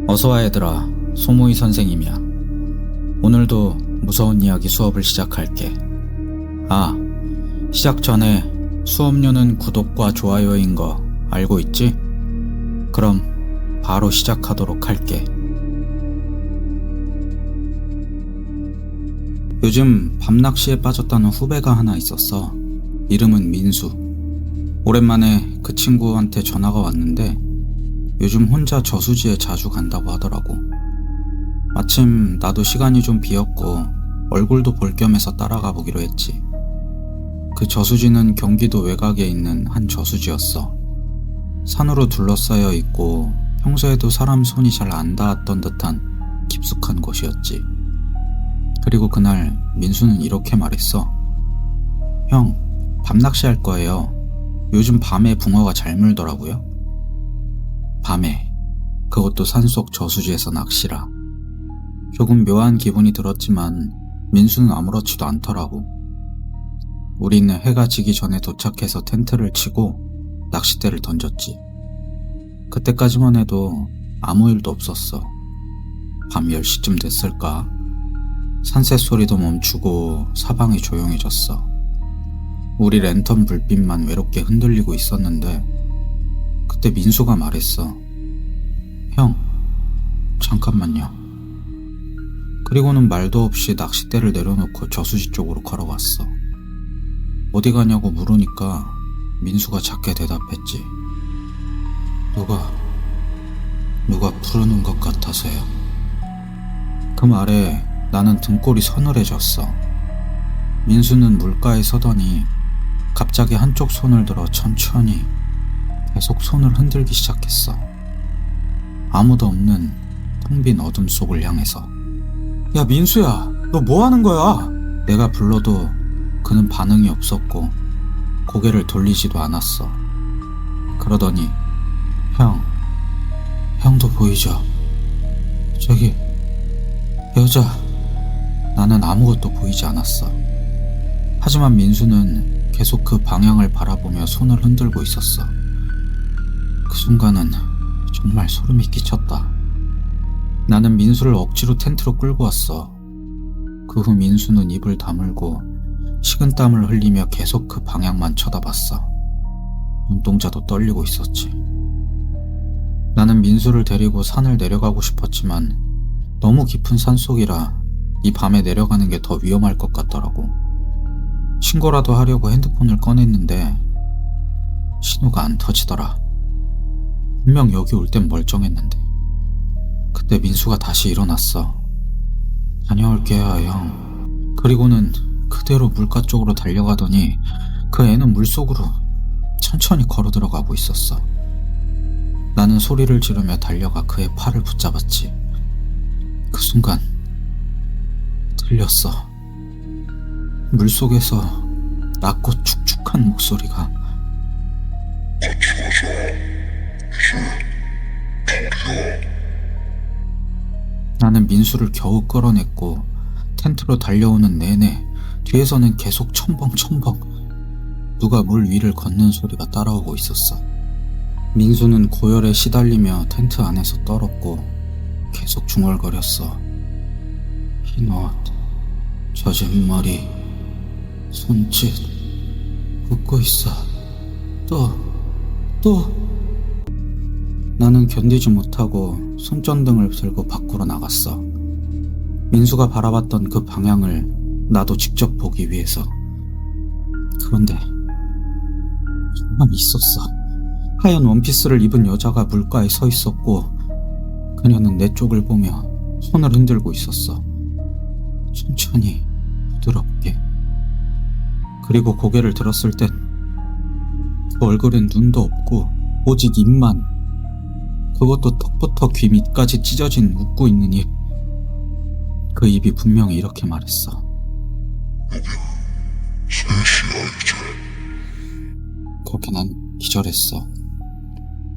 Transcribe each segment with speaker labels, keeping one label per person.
Speaker 1: 어서와 얘들아, 소모이 선생님이야. 오늘도 무서운 이야기 수업을 시작할게. 시작 전에 수업료는 구독과 좋아요인 거 알고 있지? 그럼 바로 시작하도록 할게. 요즘 밤낚시에 빠졌다는 후배가 하나 있었어. 이름은 민수. 오랜만에 그 친구한테 전화가 왔는데 요즘 혼자 저수지에 자주 간다고 하더라고. 마침 나도 시간이 좀 비었고 얼굴도 볼 겸해서 따라가 보기로 했지. 그 저수지는 경기도 외곽에 있는 한 저수지였어. 산으로 둘러싸여 있고 평소에도 사람 손이 잘 안 닿았던 듯한 깊숙한 곳이었지. 그리고 그날 민수는 이렇게 말했어. 형, 밤낚시 할 거예요. 요즘 밤에 붕어가 잘 물더라고요. 밤에, 그것도 산속 저수지에서 낚시라. 조금 묘한 기분이 들었지만 민수는 아무렇지도 않더라고. 우리는 해가 지기 전에 도착해서 텐트를 치고 낚싯대를 던졌지. 그때까지만 해도 아무 일도 없었어. 밤 10시쯤 됐을까? 산새 소리도 멈추고 사방이 조용해졌어. 우리 랜턴 불빛만 외롭게 흔들리고 있었는데 그때 민수가 말했어. 형, 잠깐만요. 그리고는 말도 없이 낚싯대를 내려놓고 저수지 쪽으로 걸어갔어. 어디 가냐고 물으니까 민수가 작게 대답했지. 누가 부르는 것 같아서요. 그 말에 나는 등골이 서늘해졌어. 민수는 물가에 서더니 갑자기 한쪽 손을 들어 천천히 계속 손을 흔들기 시작했어. 아무도 없는 텅 빈 어둠 속을 향해서. 야, 민수야, 너 뭐 하는 거야? 내가 불러도 그는 반응이 없었고 고개를 돌리지도 않았어. 그러더니 형도 보이죠? 저기 여자. 나는 아무것도 보이지 않았어. 하지만 민수는 계속 그 방향을 바라보며 손을 흔들고 있었어. 그 순간은 정말 소름이 끼쳤다. 나는 민수를 억지로 텐트로 끌고 왔어. 그 후 민수는 입을 다물고 식은땀을 흘리며 계속 그 방향만 쳐다봤어. 눈동자도 떨리고 있었지. 나는 민수를 데리고 산을 내려가고 싶었지만 너무 깊은 산속이라 이 밤에 내려가는 게 더 위험할 것 같더라고. 신고라도 하려고 핸드폰을 꺼냈는데 신호가 안 터지더라. 분명 여기 올 땐 멀쩡했는데. 그때 민수가 다시 일어났어. 다녀올게요, 형. 그리고는 그대로 물가 쪽으로 달려가더니 그 애는 물속으로 천천히 걸어 들어가고 있었어. 나는 소리를 지르며 달려가 그의 팔을 붙잡았지. 그 순간 들렸어. 물속에서 낮고 축축한 목소리가 나는 민수를 겨우 끌어냈고 텐트로 달려오는 내내 뒤에서는 계속 첨벙첨벙 누가 물 위를 걷는 소리가 따라오고 있었어. 민수는 고열에 시달리며 텐트 안에서 떨었고 계속 중얼거렸어. 흰 옷, 젖은 머리, 손짓, 웃고 있어. 또. 나는 견디지 못하고 손전등을 들고 밖으로 나갔어. 민수가 바라봤던 그 방향을 나도 직접 보기 위해서. 그런데 정말 있었어. 하얀 원피스를 입은 여자가 물가에 서 있었고 그녀는 내 쪽을 보며 손을 흔들고 있었어. 천천히, 부드럽게. 그리고 고개를 들었을 땐 그 얼굴엔 눈도 없고 오직 입만, 그것도 턱부터 귀 밑까지 찢어진 웃고 있는 입. 그 입이 분명히 이렇게 말했어. 그렇게 난 기절했어.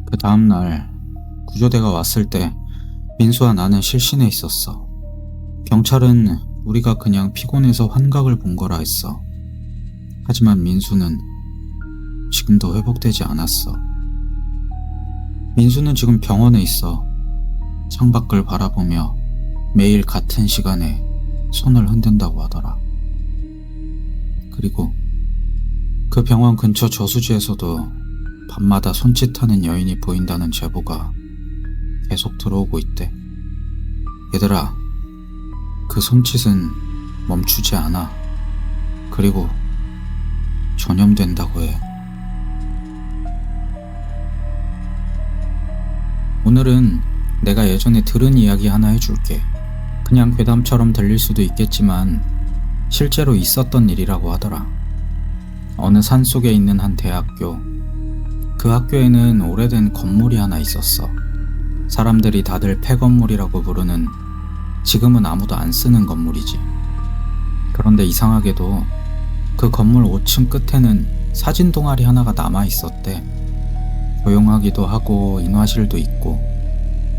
Speaker 1: 그 다음날 구조대가 왔을 때 민수와 나는 실신해 있었어. 경찰은 우리가 그냥 피곤해서 환각을 본 거라 했어. 하지만 민수는 지금도 회복되지 않았어. 민수는 지금 병원에 있어. 창밖을 바라보며 매일 같은 시간에 손을 흔든다고 하더라. 그리고 그 병원 근처 저수지에서도 밤마다 손짓하는 여인이 보인다는 제보가 계속 들어오고 있대. 얘들아, 그 손짓은 멈추지 않아. 그리고 전염된다고 해. 오늘은 내가 예전에 들은 이야기 하나 해줄게. 그냥 괴담처럼 들릴 수도 있겠지만 실제로 있었던 일이라고 하더라. 어느 산속에 있는 한 대학교. 그 학교에는 오래된 건물이 하나 있었어. 사람들이 다들 폐건물이라고 부르는, 지금은 아무도 안 쓰는 건물이지. 그런데 이상하게도 그 건물 5층 끝에는 사진 동아리 하나가 남아 있었대. 조용하기도 하고 인화실도 있고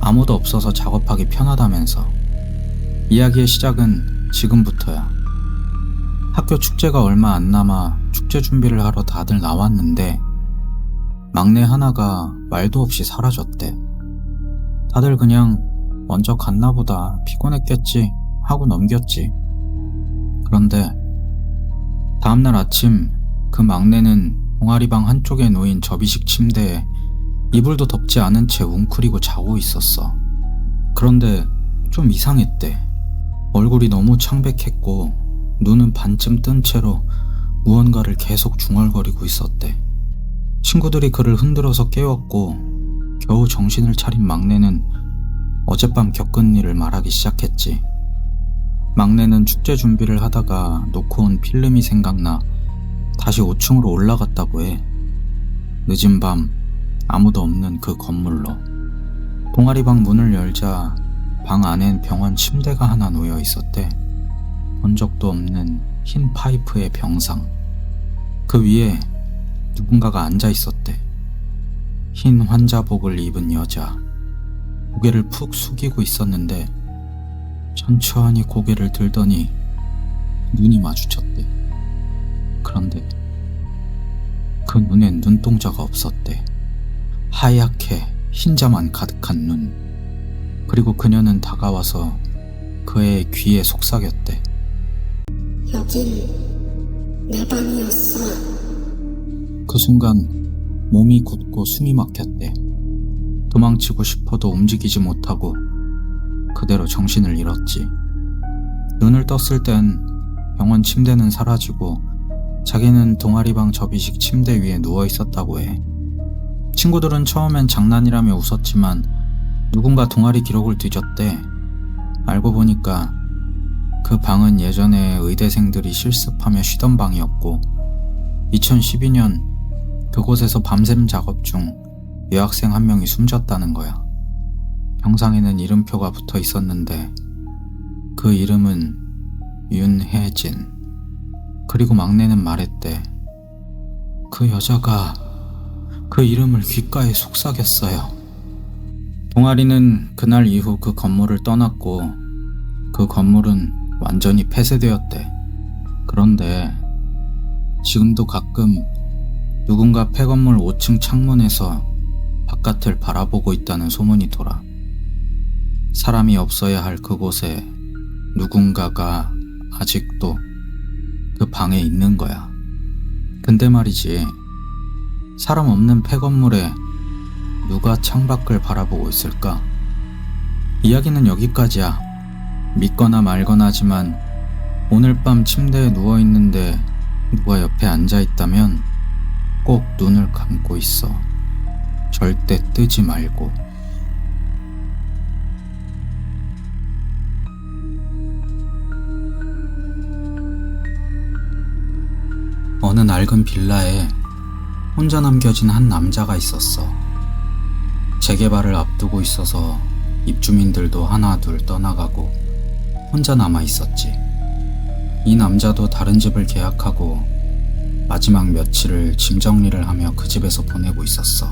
Speaker 1: 아무도 없어서 작업하기 편하다면서. 이야기의 시작은 지금부터야. 학교 축제가 얼마 안 남아 축제 준비를 하러 다들 나왔는데 막내 하나가 말도 없이 사라졌대. 다들 그냥 먼저 갔나 보다, 피곤했겠지 하고 넘겼지. 그런데 다음날 아침 그 막내는 동아리방 한쪽에 놓인 접이식 침대에 이불도 덮지 않은 채 웅크리고 자고 있었어. 그런데 좀 이상했대. 얼굴이 너무 창백했고 눈은 반쯤 뜬 채로 무언가를 계속 중얼거리고 있었대. 친구들이 그를 흔들어서 깨웠고 겨우 정신을 차린 막내는 어젯밤 겪은 일을 말하기 시작했지. 막내는 축제 준비를 하다가 놓고 온 필름이 생각나 다시 5층으로 올라갔다고 해. 늦은 밤 아무도 없는 그 건물로. 동아리방 문을 열자 방 안엔 병원 침대가 하나 놓여 있었대. 본 적도 없는 흰 파이프의 병상. 그 위에 누군가가 앉아 있었대. 흰 환자복을 입은 여자. 고개를 푹 숙이고 있었는데 천천히 고개를 들더니 눈이 마주쳤대. 그런데 그 눈엔 눈동자가 없었대. 하얗게 흰자만 가득한 눈. 그리고 그녀는 다가와서 그의 귀에 속삭였대.
Speaker 2: 여긴 내 방이었어.
Speaker 1: 그 순간 몸이 굳고 숨이 막혔대. 도망치고 싶어도 움직이지 못하고 그대로 정신을 잃었지. 눈을 떴을 땐 병원 침대는 사라지고 자기는 동아리방 접이식 침대 위에 누워 있었다고 해. 친구들은 처음엔 장난이라며 웃었지만 누군가 동아리 기록을 뒤졌대. 알고 보니까 그 방은 예전에 의대생들이 실습하며 쉬던 방이었고 2012년 그곳에서 밤샘 작업 중 여학생 한 명이 숨졌다는 거야. 병상에는 이름표가 붙어 있었는데 그 이름은 윤혜진. 그리고 막내는 말했대. 그 여자가 그 이름을 귓가에 속삭였어요. 동아리는 그날 이후 그 건물을 떠났고 그 건물은 완전히 폐쇄되었대. 그런데 지금도 가끔 누군가 폐건물 5층 창문에서 바깥을 바라보고 있다는 소문이 돌아. 사람이 없어야 할 그곳에 누군가가 아직도 그 방에 있는 거야. 근데 말이지, 사람 없는 폐건물에 누가 창밖을 바라보고 있을까? 이야기는 여기까지야. 믿거나 말거나 하지만 오늘 밤 침대에 누워있는데 누가 옆에 앉아있다면 꼭 눈을 감고 있어. 절대 뜨지 말고. 어느 낡은 빌라에 혼자 남겨진 한 남자가 있었어. 재개발을 앞두고 있어서 입주민들도 하나 둘 떠나가고 혼자 남아 있었지. 이 남자도 다른 집을 계약하고 마지막 며칠을 짐 정리를 하며 그 집에서 보내고 있었어.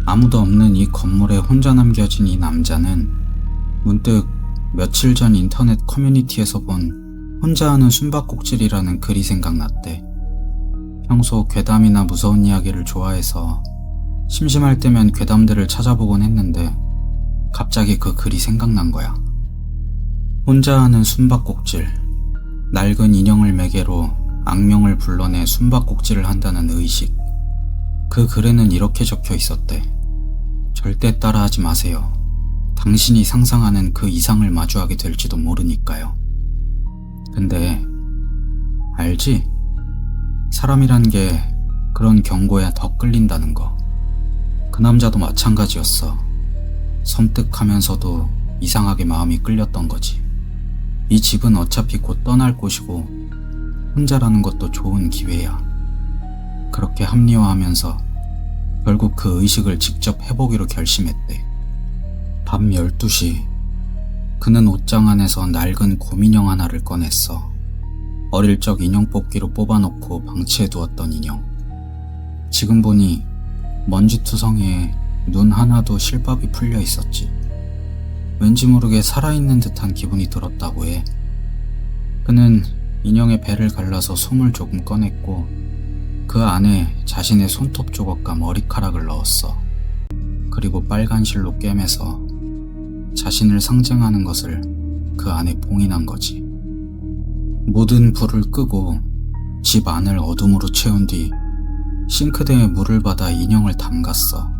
Speaker 1: 아무도 없는 이 건물에 혼자 남겨진 이 남자는 문득 며칠 전 인터넷 커뮤니티에서 본 혼자 하는 숨바꼭질이라는 글이 생각났대. 평소 괴담이나 무서운 이야기를 좋아해서 심심할 때면 괴담들을 찾아보곤 했는데 갑자기 그 글이 생각난 거야. 혼자 하는 숨바꼭질, 낡은 인형을 매개로 악령을 불러내 숨바꼭질을 한다는 의식. 그 글에는 이렇게 적혀 있었대. 절대 따라하지 마세요. 당신이 상상하는 그 이상을 마주하게 될지도 모르니까요. 근데 알지? 사람이란 게 그런 경고에 더 끌린다는 거. 그 남자도 마찬가지였어. 섬뜩하면서도 이상하게 마음이 끌렸던 거지. 이 집은 어차피 곧 떠날 곳이고 혼자라는 것도 좋은 기회야. 그렇게 합리화하면서 결국 그 의식을 직접 해보기로 결심했대. 밤 12시 그는 옷장 안에서 낡은 곰인형 하나를 꺼냈어. 어릴 적 인형 뽑기로 뽑아놓고 방치해두었던 인형. 지금 보니 먼지투성이에 눈 하나도 실밥이 풀려 있었지. 왠지 모르게 살아있는 듯한 기분이 들었다고 해. 그는 인형의 배를 갈라서 솜을 조금 꺼냈고 그 안에 자신의 손톱 조각과 머리카락을 넣었어. 그리고 빨간 실로 꿰매서 자신을 상징하는 것을 그 안에 봉인한 거지. 모든 불을 끄고 집 안을 어둠으로 채운 뒤 싱크대에 물을 받아 인형을 담갔어.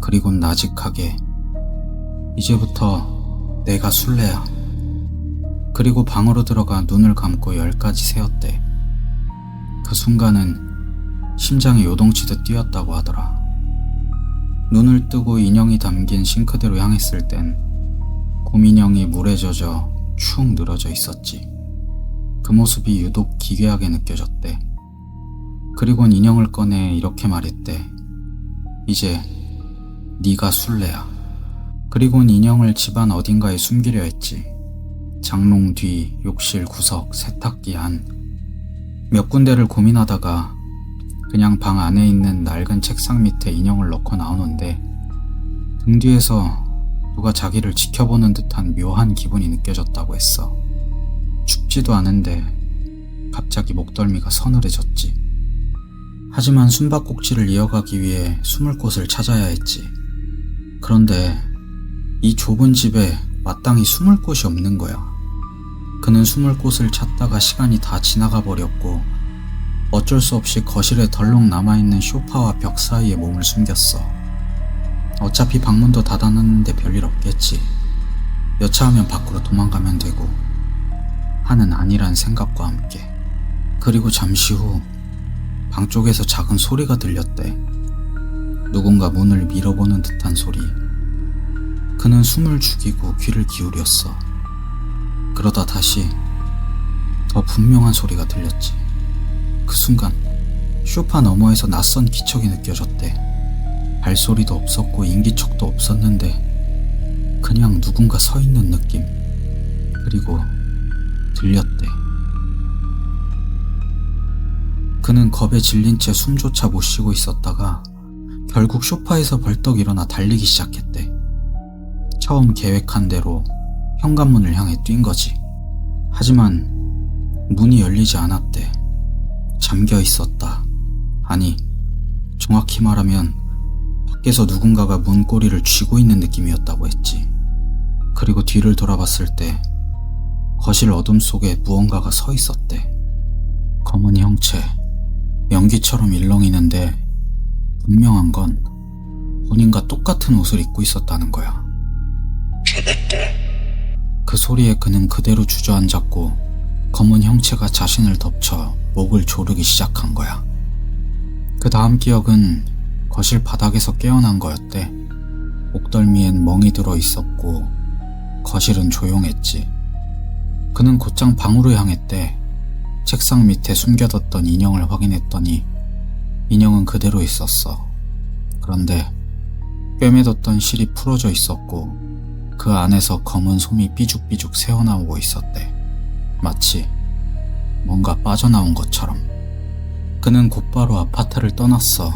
Speaker 1: 그리곤 나직하게 이제부터 내가 술래야. 그리고 방으로 들어가 눈을 감고 10까지 세었대. 그 순간은 심장이 요동치듯 뛰었다고 하더라. 눈을 뜨고 인형이 담긴 싱크대로 향했을 땐 곰인형이 물에 젖어 축 늘어져 있었지. 그 모습이 유독 기괴하게 느껴졌대. 그리곤 인형을 꺼내 이렇게 말했대. 이제 네가 술래야. 그리곤 인형을 집안 어딘가에 숨기려 했지. 장롱 뒤, 욕실 구석, 세탁기 안. 몇 군데를 고민하다가 그냥 방 안에 있는 낡은 책상 밑에 인형을 넣고 나오는데 등 뒤에서 누가 자기를 지켜보는 듯한 묘한 기분이 느껴졌다고 했어. 춥지도 않은데 갑자기 목덜미가 서늘해졌지. 하지만 숨바꼭질을 이어가기 위해 숨을 곳을 찾아야 했지. 그런데 이 좁은 집에 마땅히 숨을 곳이 없는 거야. 그는 숨을 곳을 찾다가 시간이 다 지나가 버렸고 어쩔 수 없이 거실에 덜렁 남아있는 소파와 벽 사이에 몸을 숨겼어. 어차피 방문도 닫아놨는데 별일 없겠지. 여차하면 밖으로 도망가면 되고 하는 안일한 생각과 함께. 그리고 잠시 후 방 쪽에서 작은 소리가 들렸대. 누군가 문을 밀어보는 듯한 소리. 그는 숨을 죽이고 귀를 기울였어. 그러다 다시 더 분명한 소리가 들렸지. 그 순간 소파 너머에서 낯선 기척이 느껴졌대. 발소리도 없었고 인기척도 없었는데 그냥 누군가 서 있는 느낌. 그리고 들렸대. 그는 겁에 질린 채 숨조차 못 쉬고 있었다가 결국 소파에서 벌떡 일어나 달리기 시작했대. 처음 계획한 대로 현관문을 향해 뛴 거지. 하지만 문이 열리지 않았대. 잠겨 있었다. 아니, 정확히 말하면 밖에서 누군가가 문고리를 쥐고 있는 느낌이었다고 했지. 그리고 뒤를 돌아봤을 때 거실 어둠 속에 무언가가 서 있었대. 검은 형체, 연기처럼 일렁이는데 분명한 건 본인과 똑같은 옷을 입고 있었다는 거야. 그 소리에 그는 그대로 주저앉았고 검은 형체가 자신을 덮쳐 목을 조르기 시작한 거야. 그 다음 기억은 거실 바닥에서 깨어난 거였대. 목덜미엔 멍이 들어 있었고 거실은 조용했지. 그는 곧장 방으로 향했대. 책상 밑에 숨겨뒀던 인형을 확인했더니 인형은 그대로 있었어. 그런데 꿰매뒀던 실이 풀어져 있었고 그 안에서 검은 솜이 삐죽삐죽 새어나오고 있었대. 마치 뭔가 빠져나온 것처럼. 그는 곧바로 아파트를 떠났어.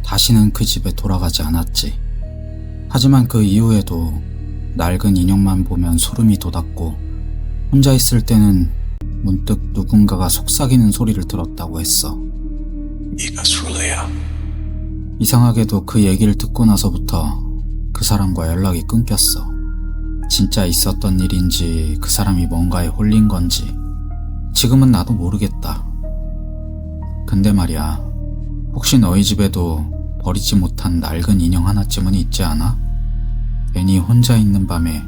Speaker 1: 다시는 그 집에 돌아가지 않았지. 하지만 그 이후에도 낡은 인형만 보면 소름이 돋았고 혼자 있을 때는 문득 누군가가 속삭이는 소리를 들었다고 했어.
Speaker 3: 네가 술래야.
Speaker 1: 이상하게도 그 얘기를 듣고 나서부터 그 사람과 연락이 끊겼어. 진짜 있었던 일인지 그 사람이 뭔가에 홀린 건지 지금은 나도 모르겠다. 근데 말이야, 혹시 너희 집에도 버리지 못한 낡은 인형 하나쯤은 있지 않아? 괜히 혼자 있는 밤에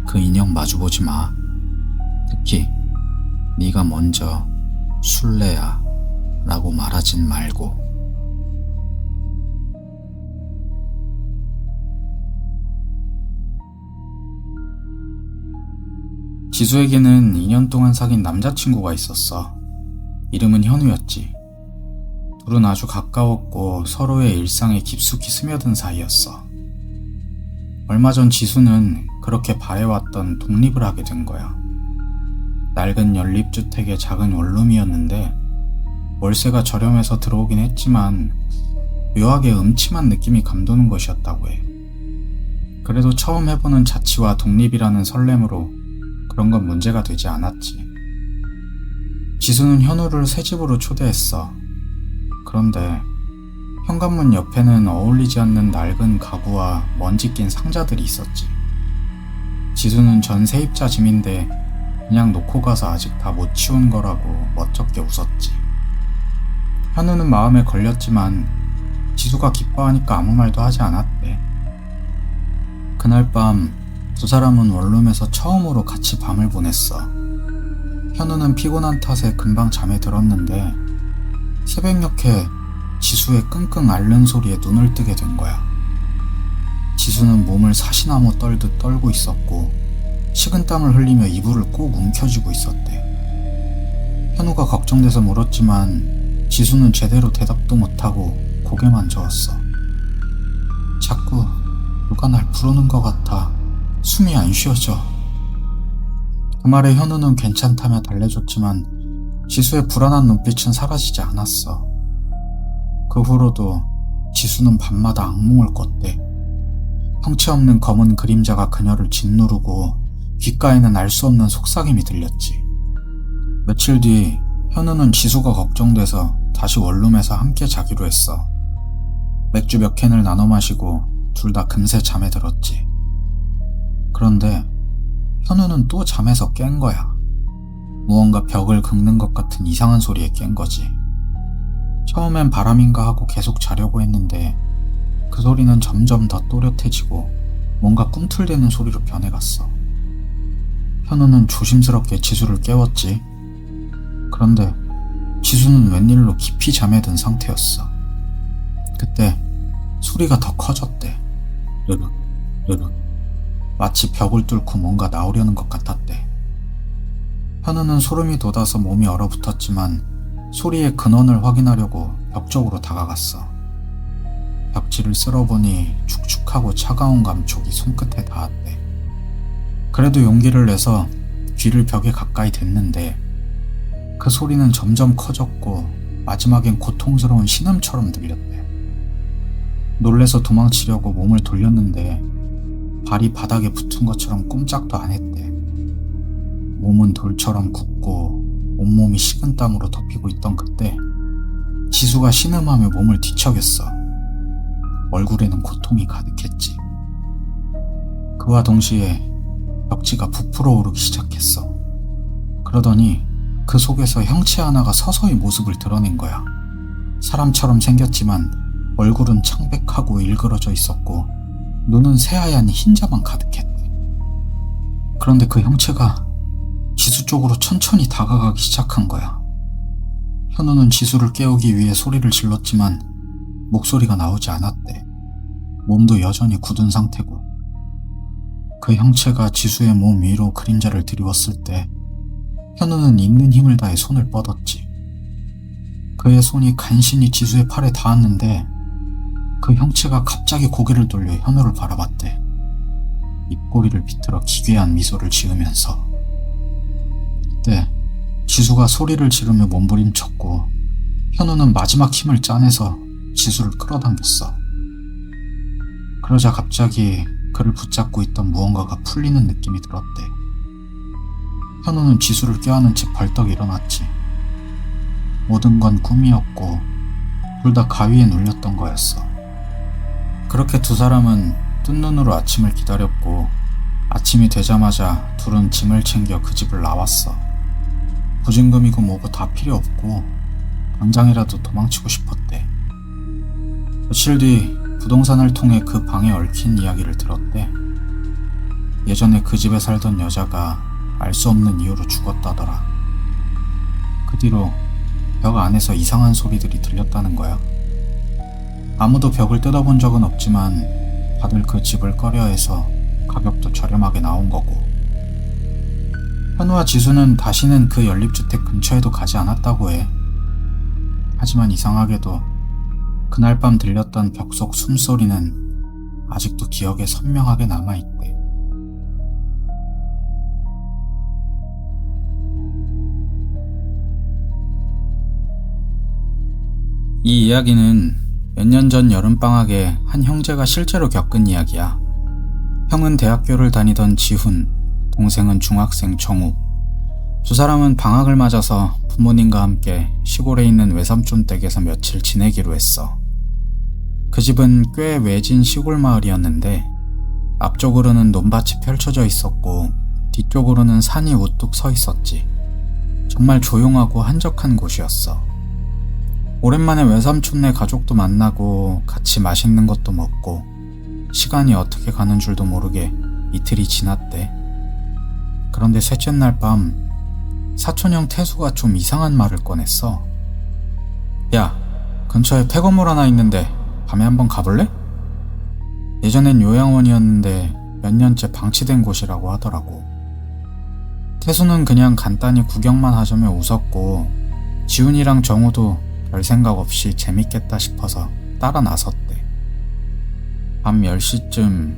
Speaker 1: 그 인형 마주보지 마. 특히 네가 먼저 술래야 라고 말하진 말고. 지수에게는 2년 동안 사귄 남자친구가 있었어. 이름은 현우였지. 둘은 아주 가까웠고 서로의 일상에 깊숙이 스며든 사이였어. 얼마 전 지수는 그렇게 바래왔던 독립을 하게 된 거야. 낡은 연립주택의 작은 원룸이었는데 월세가 저렴해서 들어오긴 했지만 묘하게 음침한 느낌이 감도는 것이었다고 해. 그래도 처음 해보는 자취와 독립이라는 설렘으로 그런 건 문제가 되지 않았지. 지수는 현우를 새 집으로 초대했어. 그런데 현관문 옆에는 어울리지 않는 낡은 가구와 먼지 낀 상자들이 있었지. 지수는 전 세입자 짐인데 그냥 놓고 가서 아직 다 못 치운 거라고 멋쩍게 웃었지. 현우는 마음에 걸렸지만 지수가 기뻐하니까 아무 말도 하지 않았대. 그날 밤 두 사람은 원룸에서 처음으로 같이 밤을 보냈어. 현우는 피곤한 탓에 금방 잠에 들었는데 새벽녘에 지수의 끙끙 앓는 소리에 눈을 뜨게 된 거야. 지수는 몸을 사시나무 떨듯 떨고 있었고 식은땀을 흘리며 이불을 꼭 움켜쥐고 있었대. 현우가 걱정돼서 물었지만 지수는 제대로 대답도 못하고 고개만 저었어. 자꾸 누가 날 부르는 것 같아. 숨이 안 쉬어져. 그 말에 현우는 괜찮다며 달래줬지만 지수의 불안한 눈빛은 사라지지 않았어. 그 후로도 지수는 밤마다 악몽을 꿨대. 형체 없는 검은 그림자가 그녀를 짓누르고 귓가에는 알 수 없는 속삭임이 들렸지. 며칠 뒤 현우는 지수가 걱정돼서 다시 원룸에서 함께 자기로 했어. 맥주 몇 캔을 나눠 마시고 둘 다 금세 잠에 들었지. 그런데 현우는 또 잠에서 깬 거야. 무언가 벽을 긁는 것 같은 이상한 소리에 깬 거지. 처음엔 바람인가 하고 계속 자려고 했는데 그 소리는 점점 더 또렷해지고 뭔가 꿈틀대는 소리로 변해갔어. 현우는 조심스럽게 지수를 깨웠지. 그런데 지수는 웬일로 깊이 잠에 든 상태였어. 그때 소리가 더 커졌대. 르륵 르륵. 마치 벽을 뚫고 뭔가 나오려는 것 같았대. 현우는 소름이 돋아서 몸이 얼어붙었지만 소리의 근원을 확인하려고 벽 쪽으로 다가갔어. 벽지를 쓸어보니 축축하고 차가운 감촉이 손끝에 닿았대. 그래도 용기를 내서 귀를 벽에 가까이 댔는데 그 소리는 점점 커졌고 마지막엔 고통스러운 신음처럼 들렸대. 놀래서 도망치려고 몸을 돌렸는데 발이 바닥에 붙은 것처럼 꼼짝도 안 했대. 몸은 돌처럼 굳고 온몸이 식은땀으로 덮이고 있던 그때 지수가 신음하며 몸을 뒤척였어. 얼굴에는 고통이 가득했지. 그와 동시에 벽지가 부풀어 오르기 시작했어. 그러더니 그 속에서 형체 하나가 서서히 모습을 드러낸 거야. 사람처럼 생겼지만 얼굴은 창백하고 일그러져 있었고 눈은 새하얀 흰자만 가득했대. 그런데 그 형체가 지수 쪽으로 천천히 다가가기 시작한 거야. 현우는 지수를 깨우기 위해 소리를 질렀지만 목소리가 나오지 않았대. 몸도 여전히 굳은 상태고. 그 형체가 지수의 몸 위로 그림자를 들이웠을 때 현우는 있는 힘을 다해 손을 뻗었지. 그의 손이 간신히 지수의 팔에 닿았는데 그 형체가 갑자기 고개를 돌려 현우를 바라봤대. 입꼬리를 비틀어 기괴한 미소를 지으면서. 그때 지수가 소리를 지르며 몸부림쳤고 현우는 마지막 힘을 짜내서 지수를 끌어당겼어. 그러자 갑자기 그를 붙잡고 있던 무언가가 풀리는 느낌이 들었대. 현우는 지수를 껴안은 채 벌떡 일어났지. 모든 건 꿈이었고 둘 다 가위에 눌렸던 거였어. 그렇게 두 사람은 뜬 눈으로 아침을 기다렸고 아침이 되자마자 둘은 짐을 챙겨 그 집을 나왔어. 보증금이고 뭐고 다 필요 없고 당장이라도 도망치고 싶었대. 며칠 뒤 부동산을 통해 그 방에 얽힌 이야기를 들었대. 예전에 그 집에 살던 여자가 알 수 없는 이유로 죽었다더라. 그 뒤로 벽 안에서 이상한 소리들이 들렸다는 거야. 아무도 벽을 뜯어본 적은 없지만 다들 그 집을 꺼려해서 가격도 저렴하게 나온 거고. 현우와 지수는 다시는 그 연립주택 근처에도 가지 않았다고 해. 하지만 이상하게도 그날 밤 들렸던 벽 속 숨소리는 아직도 기억에 선명하게 남아있대. 이 이야기는 몇 년 전 여름방학에 한 형제가 실제로 겪은 이야기야. 형은 대학교를 다니던 지훈, 동생은 중학생 정우. 두 사람은 방학을 맞아서 부모님과 함께 시골에 있는 외삼촌 댁에서 며칠 지내기로 했어. 그 집은 꽤 외진 시골 마을이었는데 앞쪽으로는 논밭이 펼쳐져 있었고 뒤쪽으로는 산이 우뚝 서 있었지. 정말 조용하고 한적한 곳이었어. 오랜만에 외삼촌네 가족도 만나고 같이 맛있는 것도 먹고 시간이 어떻게 가는 줄도 모르게 이틀이 지났대. 그런데 셋째 날 밤 사촌형 태수가 좀 이상한 말을 꺼냈어. 야, 근처에 폐건물 하나 있는데 밤에 한번 가볼래? 예전엔 요양원이었는데 몇 년째 방치된 곳이라고 하더라고. 태수는 그냥 간단히 구경만 하자며 웃었고 지훈이랑 정우도 별 생각 없이 재밌겠다 싶어서 따라 나섰대. 밤 10시쯤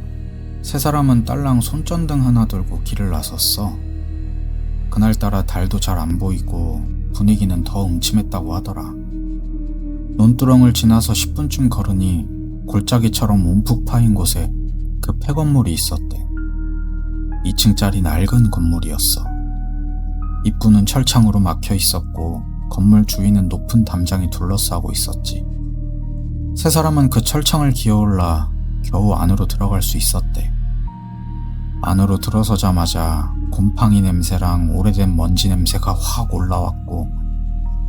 Speaker 1: 세 사람은 딸랑 손전등 하나 들고 길을 나섰어. 그날따라 달도 잘 안 보이고 분위기는 더 음침했다고 하더라. 논두렁을 지나서 10분쯤 걸으니 골짜기처럼 움푹 파인 곳에 그 폐건물이 있었대. 2층짜리 낡은 건물이었어. 입구는 철창으로 막혀 있었고 건물 주위는 높은 담장이 둘러싸고 있었지. 세 사람은 그 철창을 기어올라 겨우 안으로 들어갈 수 있었대. 안으로 들어서자마자 곰팡이 냄새랑 오래된 먼지 냄새가 확 올라왔고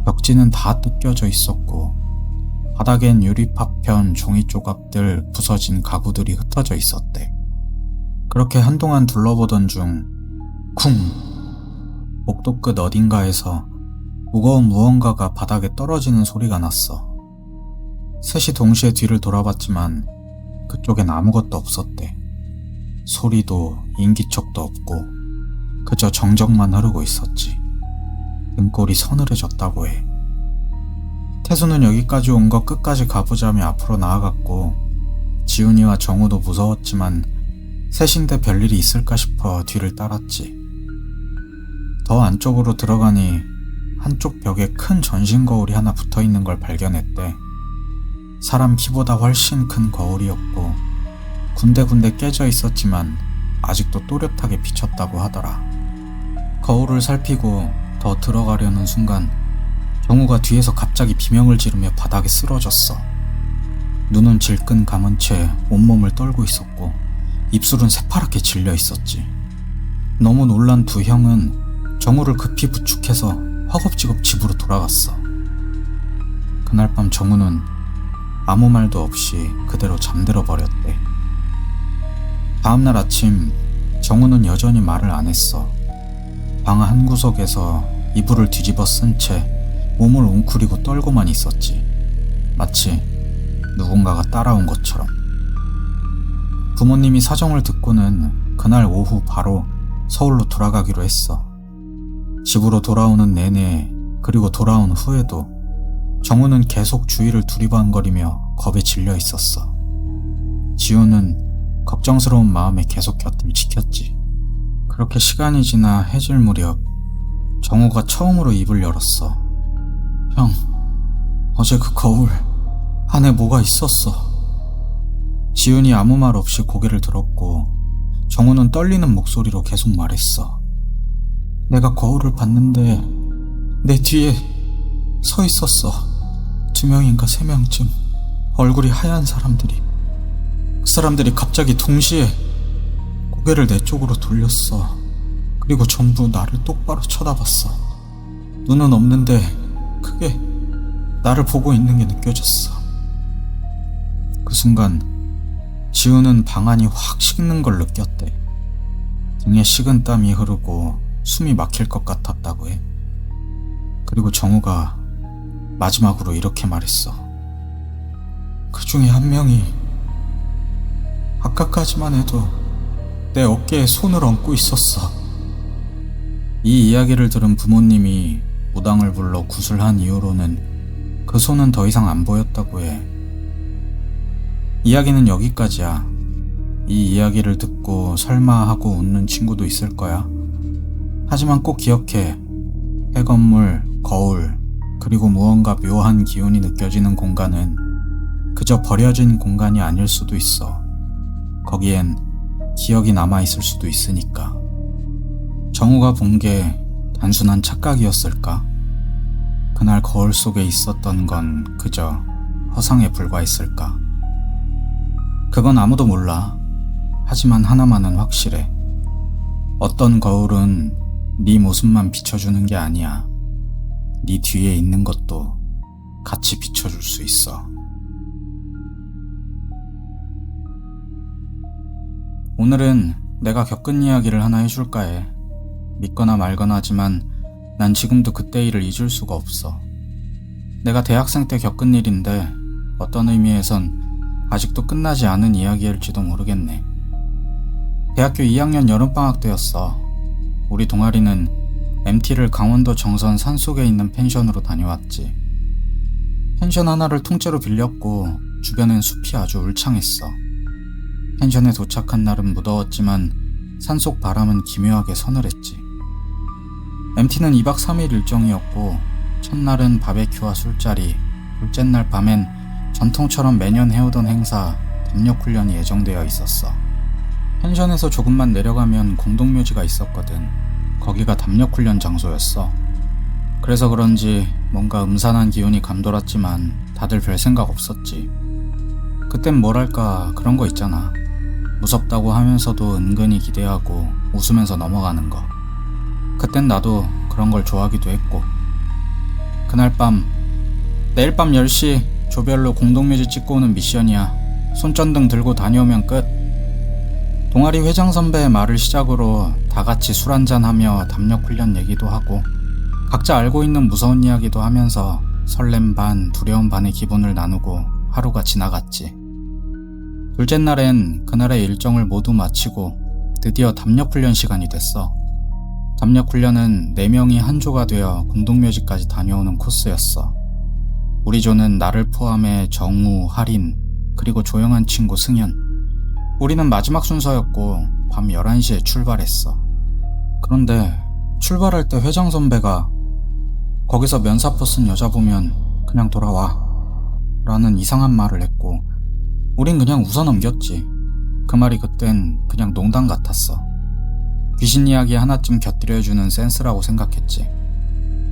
Speaker 1: 벽지는 다 뜯겨져 있었고 바닥엔 유리 파편, 종이 조각들, 부서진 가구들이 흩어져 있었대. 그렇게 한동안 둘러보던 중 쿵! 복도 끝 어딘가에서 무거운 무언가가 바닥에 떨어지는 소리가 났어. 셋이 동시에 뒤를 돌아봤지만 그쪽엔 아무것도 없었대. 소리도 인기척도 없고 그저 정적만 흐르고 있었지. 등골이 서늘해졌다고 해. 태수는 여기까지 온 거 끝까지 가보자며 앞으로 나아갔고 지훈이와 정우도 무서웠지만 셋인데 별일이 있을까 싶어 뒤를 따랐지. 더 안쪽으로 들어가니 한쪽 벽에 큰 전신 거울이 하나 붙어있는 걸 발견했대. 사람 키보다 훨씬 큰 거울이었고 군데군데 깨져 있었지만 아직도 또렷하게 비쳤다고 하더라. 거울을 살피고 더 들어가려는 순간 정우가 뒤에서 갑자기 비명을 지르며 바닥에 쓰러졌어. 눈은 질끈 감은 채 온몸을 떨고 있었고 입술은 새파랗게 질려 있었지. 너무 놀란 두 형은 정우를 급히 부축해서 허겁지겁 집으로 돌아갔어. 그날 밤 정우는 아무 말도 없이 그대로 잠들어 버렸대. 다음날 아침 정우는 여전히 말을 안 했어. 방 한구석에서 이불을 뒤집어 쓴 채 몸을 웅크리고 떨고만 있었지. 마치 누군가가 따라온 것처럼. 부모님이 사정을 듣고는 그날 오후 바로 서울로 돌아가기로 했어. 집으로 돌아오는 내내 그리고 돌아온 후에도 정우는 계속 주위를 두리번거리며 겁에 질려 있었어. 지우는 걱정스러운 마음에 계속 곁을 지켰지. 그렇게 시간이 지나 해질 무렵 정우가 처음으로 입을 열었어. 형, 어제 그 거울 안에 뭐가 있었어. 지훈이 아무 말 없이 고개를 들었고 정우는 떨리는 목소리로 계속 말했어. 내가 거울을 봤는데 내 뒤에 서 있었어. 2명인가 3명쯤 얼굴이 하얀 사람들이. 그 사람들이 갑자기 동시에 고개를 내 쪽으로 돌렸어. 그리고 전부 나를 똑바로 쳐다봤어. 눈은 없는데 크게 나를 보고 있는 게 느껴졌어. 그 순간 지우는 방안이 확 식는 걸 느꼈대. 등에 식은 땀이 흐르고 숨이 막힐 것 같았다고 해. 그리고 정우가 마지막으로 이렇게 말했어. 그 중에 한 명이 아까까지만 해도 내 어깨에 손을 얹고 있었어. 이 이야기를 들은 부모님이 무당을 불러 구슬한 이후로는 그 손은 더 이상 안 보였다고 해. 이야기는 여기까지야. 이 이야기를 듣고 설마 하고 웃는 친구도 있을 거야. 하지만 꼭 기억해. 폐건물, 거울, 그리고 무언가 묘한 기운이 느껴지는 공간은 그저 버려진 공간이 아닐 수도 있어. 거기엔 기억이 남아있을 수도 있으니까. 정우가 본 게 단순한 착각이었을까? 그날 거울 속에 있었던 건 그저 허상에 불과했을까? 그건 아무도 몰라. 하지만 하나만은 확실해. 어떤 거울은 네 모습만 비춰주는 게 아니야. 네 뒤에 있는 것도 같이 비춰줄 수 있어. 오늘은 내가 겪은 이야기를 하나 해줄까 해. 믿거나 말거나 하지만 난 지금도 그때 일을 잊을 수가 없어. 내가 대학생 때 겪은 일인데 어떤 의미에선 아직도 끝나지 않은 이야기일지도 모르겠네. 대학교 2학년 여름방학 때였어. 우리 동아리는 MT를 강원도 정선 산속에 있는 펜션으로 다녀왔지. 펜션 하나를 통째로 빌렸고 주변엔 숲이 아주 울창했어. 펜션에 도착한 날은 무더웠지만 산속 바람은 기묘하게 서늘했지. MT는 2박 3일 일정이었고 첫날은 바베큐와 술자리, 둘째 날 밤엔 전통처럼 매년 해오던 행사 담력훈련이 예정되어 있었어. 펜션에서 조금만 내려가면 공동묘지가 있었거든. 거기가 담력훈련 장소였어. 그래서 그런지 뭔가 음산한 기운이 감돌았지만 다들 별 생각 없었지. 그땐 뭐랄까 그런 거 있잖아. 무섭다고 하면서도 은근히 기대하고 웃으면서 넘어가는 거. 그땐 나도 그런 걸 좋아하기도 했고. 그날 밤, 내일 밤 10시 조별로 공동묘지 찍고 오는 미션이야. 손전등 들고 다녀오면 끝. 동아리 회장 선배의 말을 시작으로 다 같이 술 한잔하며 담력훈련 얘기도 하고 각자 알고 있는 무서운 이야기도 하면서 설렘 반 두려움 반의 기분을 나누고 하루가 지나갔지. 둘째 날엔 그날의 일정을 모두 마치고 드디어 담력훈련 시간이 됐어. 담력훈련은 4명이 한 조가 되어 공동묘지까지 다녀오는 코스였어. 우리 조는 나를 포함해 정우, 하린, 그리고 조용한 친구 승현. 우리는 마지막 순서였고 밤 11시에 출발했어. 그런데 출발할 때 회장 선배가 거기서 면사포 쓴 여자 보면 그냥 돌아와 라는 이상한 말을 했고 우린 그냥 웃어넘겼지. 그 말이 그땐 그냥 농담 같았어. 귀신 이야기 하나쯤 곁들여주는 센스라고 생각했지.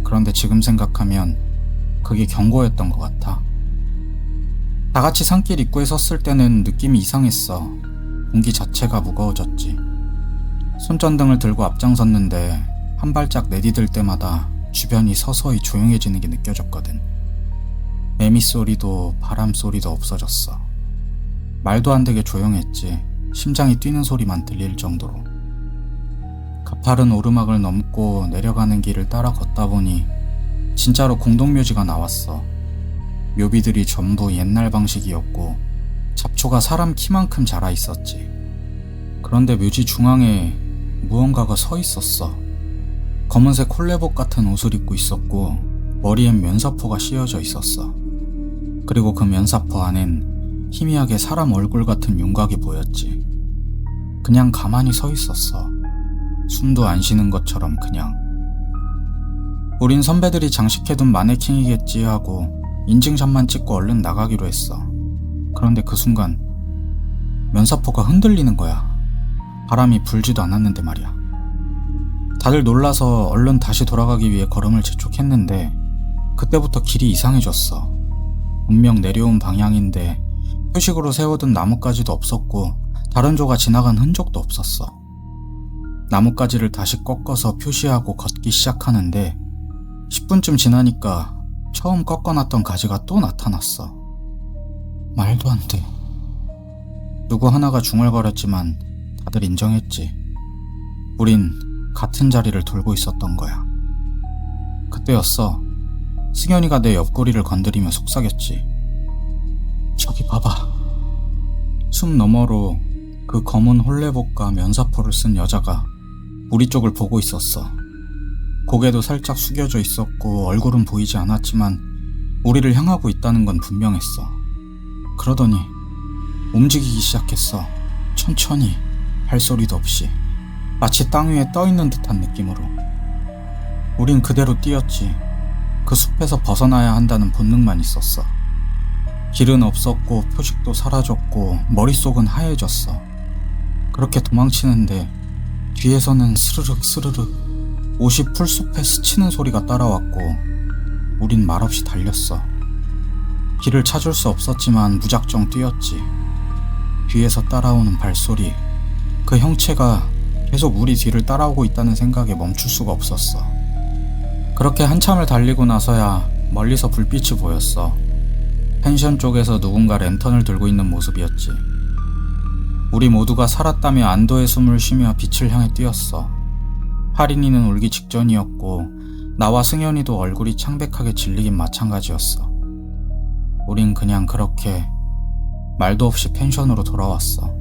Speaker 1: 그런데 지금 생각하면 그게 경고였던 것 같아. 다 같이 산길 입구에 섰을 때는 느낌이 이상했어. 공기 자체가 무거워졌지. 손전등을 들고 앞장섰는데 한 발짝 내디딜 때마다 주변이 서서히 조용해지는 게 느껴졌거든. 매미 소리도 바람 소리도 없어졌어. 말도 안 되게 조용했지. 심장이 뛰는 소리만 들릴 정도로. 가파른 오르막을 넘고 내려가는 길을 따라 걷다 보니 진짜로 공동묘지가 나왔어. 묘비들이 전부 옛날 방식이었고 잡초가 사람 키만큼 자라 있었지. 그런데 묘지 중앙에 무언가가 서 있었어. 검은색 콜레복 같은 옷을 입고 있었고 머리엔 면사포가 씌워져 있었어. 그리고 그 면사포 안엔 희미하게 사람 얼굴 같은 윤곽이 보였지. 그냥 가만히 서 있었어. 숨도 안 쉬는 것처럼 그냥. 우린 선배들이 장식해둔 마네킹이겠지 하고 인증샷만 찍고 얼른 나가기로 했어. 그런데 그 순간 면사포가 흔들리는 거야. 바람이 불지도 않았는데 말이야. 다들 놀라서 얼른 다시 돌아가기 위해 걸음을 재촉했는데 그때부터 길이 이상해졌어. 분명 내려온 방향인데 표식으로 세워둔 나뭇가지도 없었고 다른 조가 지나간 흔적도 없었어. 나뭇가지를 다시 꺾어서 표시하고 걷기 시작하는데 10분쯤 지나니까 처음 꺾어놨던 가지가 또 나타났어. 말도 안 돼. 누구 하나가 중얼거렸지만 다들 인정했지. 우린 같은 자리를 돌고 있었던 거야. 그때였어. 승현이가 내 옆구리를 건드리며 속삭였지. 저기 봐봐. 숨 너머로 그 검은 홀레복과 면사포를 쓴 여자가 우리 쪽을 보고 있었어. 고개도 살짝 숙여져 있었고 얼굴은 보이지 않았지만 우리를 향하고 있다는 건 분명했어. 그러더니 움직이기 시작했어. 천천히, 발소리도 없이, 마치 땅 위에 떠있는 듯한 느낌으로. 우린 그대로 뛰었지. 그 숲에서 벗어나야 한다는 본능만 있었어. 길은 없었고 표식도 사라졌고 머릿속은 하얘졌어. 그렇게 도망치는데 뒤에서는 스르륵 스르륵 옷이 풀숲에 스치는 소리가 따라왔고 우린 말없이 달렸어. 길을 찾을 수 없었지만 무작정 뛰었지. 뒤에서 따라오는 발소리, 그 형체가 계속 우리 뒤를 따라오고 있다는 생각에 멈출 수가 없었어. 그렇게 한참을 달리고 나서야 멀리서 불빛이 보였어. 펜션 쪽에서 누군가 랜턴을 들고 있는 모습이었지. 우리 모두가 살았다며 안도의 숨을 쉬며 빛을 향해 뛰었어. 하린이는 울기 직전이었고 나와 승현이도 얼굴이 창백하게 질리긴 마찬가지였어. 우린 그냥 그렇게 말도 없이 펜션으로 돌아왔어.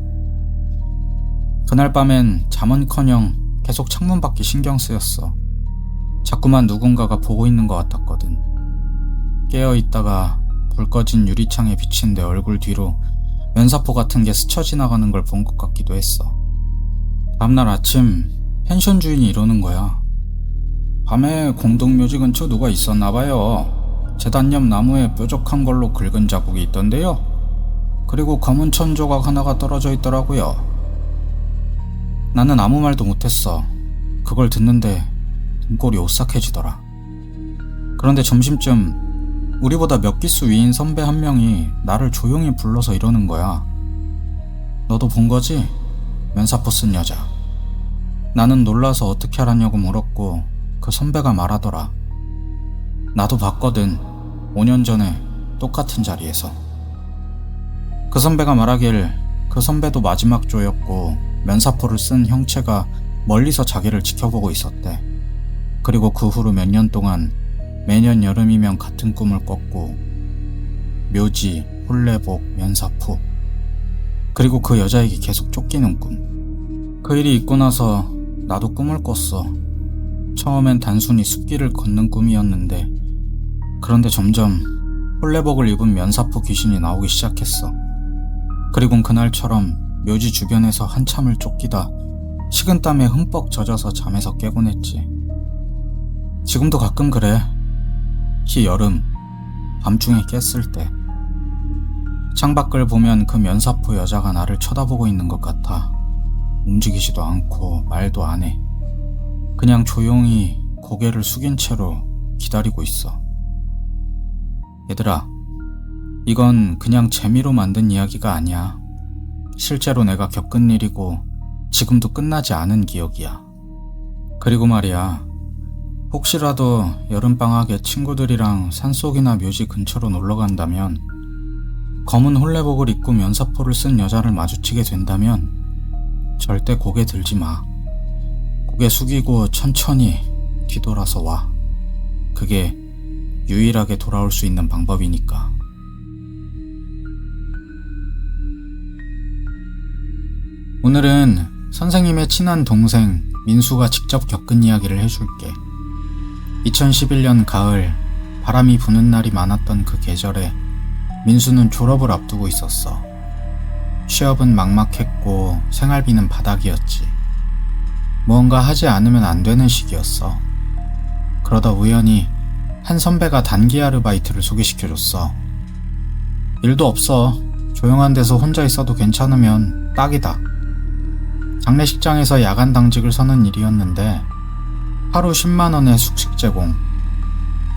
Speaker 1: 그날 밤엔 잠은커녕 계속 창문 밖이 신경 쓰였어. 자꾸만 누군가가 보고 있는 것 같았거든. 깨어있다가 불 꺼진 유리창에 비친 내 얼굴 뒤로 면사포 같은 게 스쳐 지나가는 걸 본 것 같기도 했어. 다음날 아침 펜션 주인이 이러는 거야. 밤에 공동묘지 근처 누가 있었나봐요. 재단 옆 나무에 뾰족한 걸로 긁은 자국이 있던데요. 그리고 검은 천 조각 하나가 떨어져 있더라고요. 나는 아무 말도 못했어. 그걸 듣는데 등골이 오싹해지더라. 그런데 점심쯤 우리보다 몇 기수 위인 선배 한 명이 나를 조용히 불러서 이러는 거야. 너도 본 거지? 면사포 쓴 여자. 나는 놀라서 어떻게 알았냐고 물었고 그 선배가 말하더라. 나도 봤거든. 5년 전에 똑같은 자리에서. 그 선배가 말하길 그 선배도 마지막 조였고 면사포를 쓴 형체가 멀리서 자기를 지켜보고 있었대. 그리고 그 후로 몇 년 동안 매년 여름이면 같은 꿈을 꿨고 묘지, 홀레복, 면사포, 그리고 그 여자에게 계속 쫓기는 꿈. 그 일이 있고 나서 나도 꿈을 꿨어. 처음엔 단순히 숲길을 걷는 꿈이었는데 그런데 점점 홀레복을 입은 면사포 귀신이 나오기 시작했어. 그리곤 그날처럼 묘지 주변에서 한참을 쫓기다 식은땀에 흠뻑 젖어서 잠에서 깨곤 했지. 지금도 가끔 그래. 이 여름 밤중에 깼을 때 창밖을 보면 그 면사포 여자가 나를 쳐다보고 있는 것 같아. 움직이지도 않고 말도 안 해. 그냥 조용히 고개를 숙인 채로 기다리고 있어. 얘들아, 이건 그냥 재미로 만든 이야기가 아니야. 실제로 내가 겪은 일이고 지금도 끝나지 않은 기억이야. 그리고 말이야, 혹시라도 여름방학에 친구들이랑 산속이나 묘지 근처로 놀러간다면 검은 홀레복을 입고 면사포를 쓴 여자를 마주치게 된다면 절대 고개 들지 마. 고개 숙이고 천천히 뒤돌아서 와. 그게 유일하게 돌아올 수 있는 방법이니까. 오늘은 선생님의 친한 동생 민수가 직접 겪은 이야기를 해줄게. 2011년 가을, 바람이 부는 날이 많았던 그 계절에 민수는 졸업을 앞두고 있었어. 취업은 막막했고 생활비는 바닥이었지. 무언가 하지 않으면 안 되는 시기였어. 그러다 우연히 한 선배가 단기 아르바이트를 소개시켜줬어. 일도 없어. 조용한 데서 혼자 있어도 괜찮으면 딱이다. 장례식장에서 야간 당직을 서는 일이었는데 하루 10만원의 숙식 제공.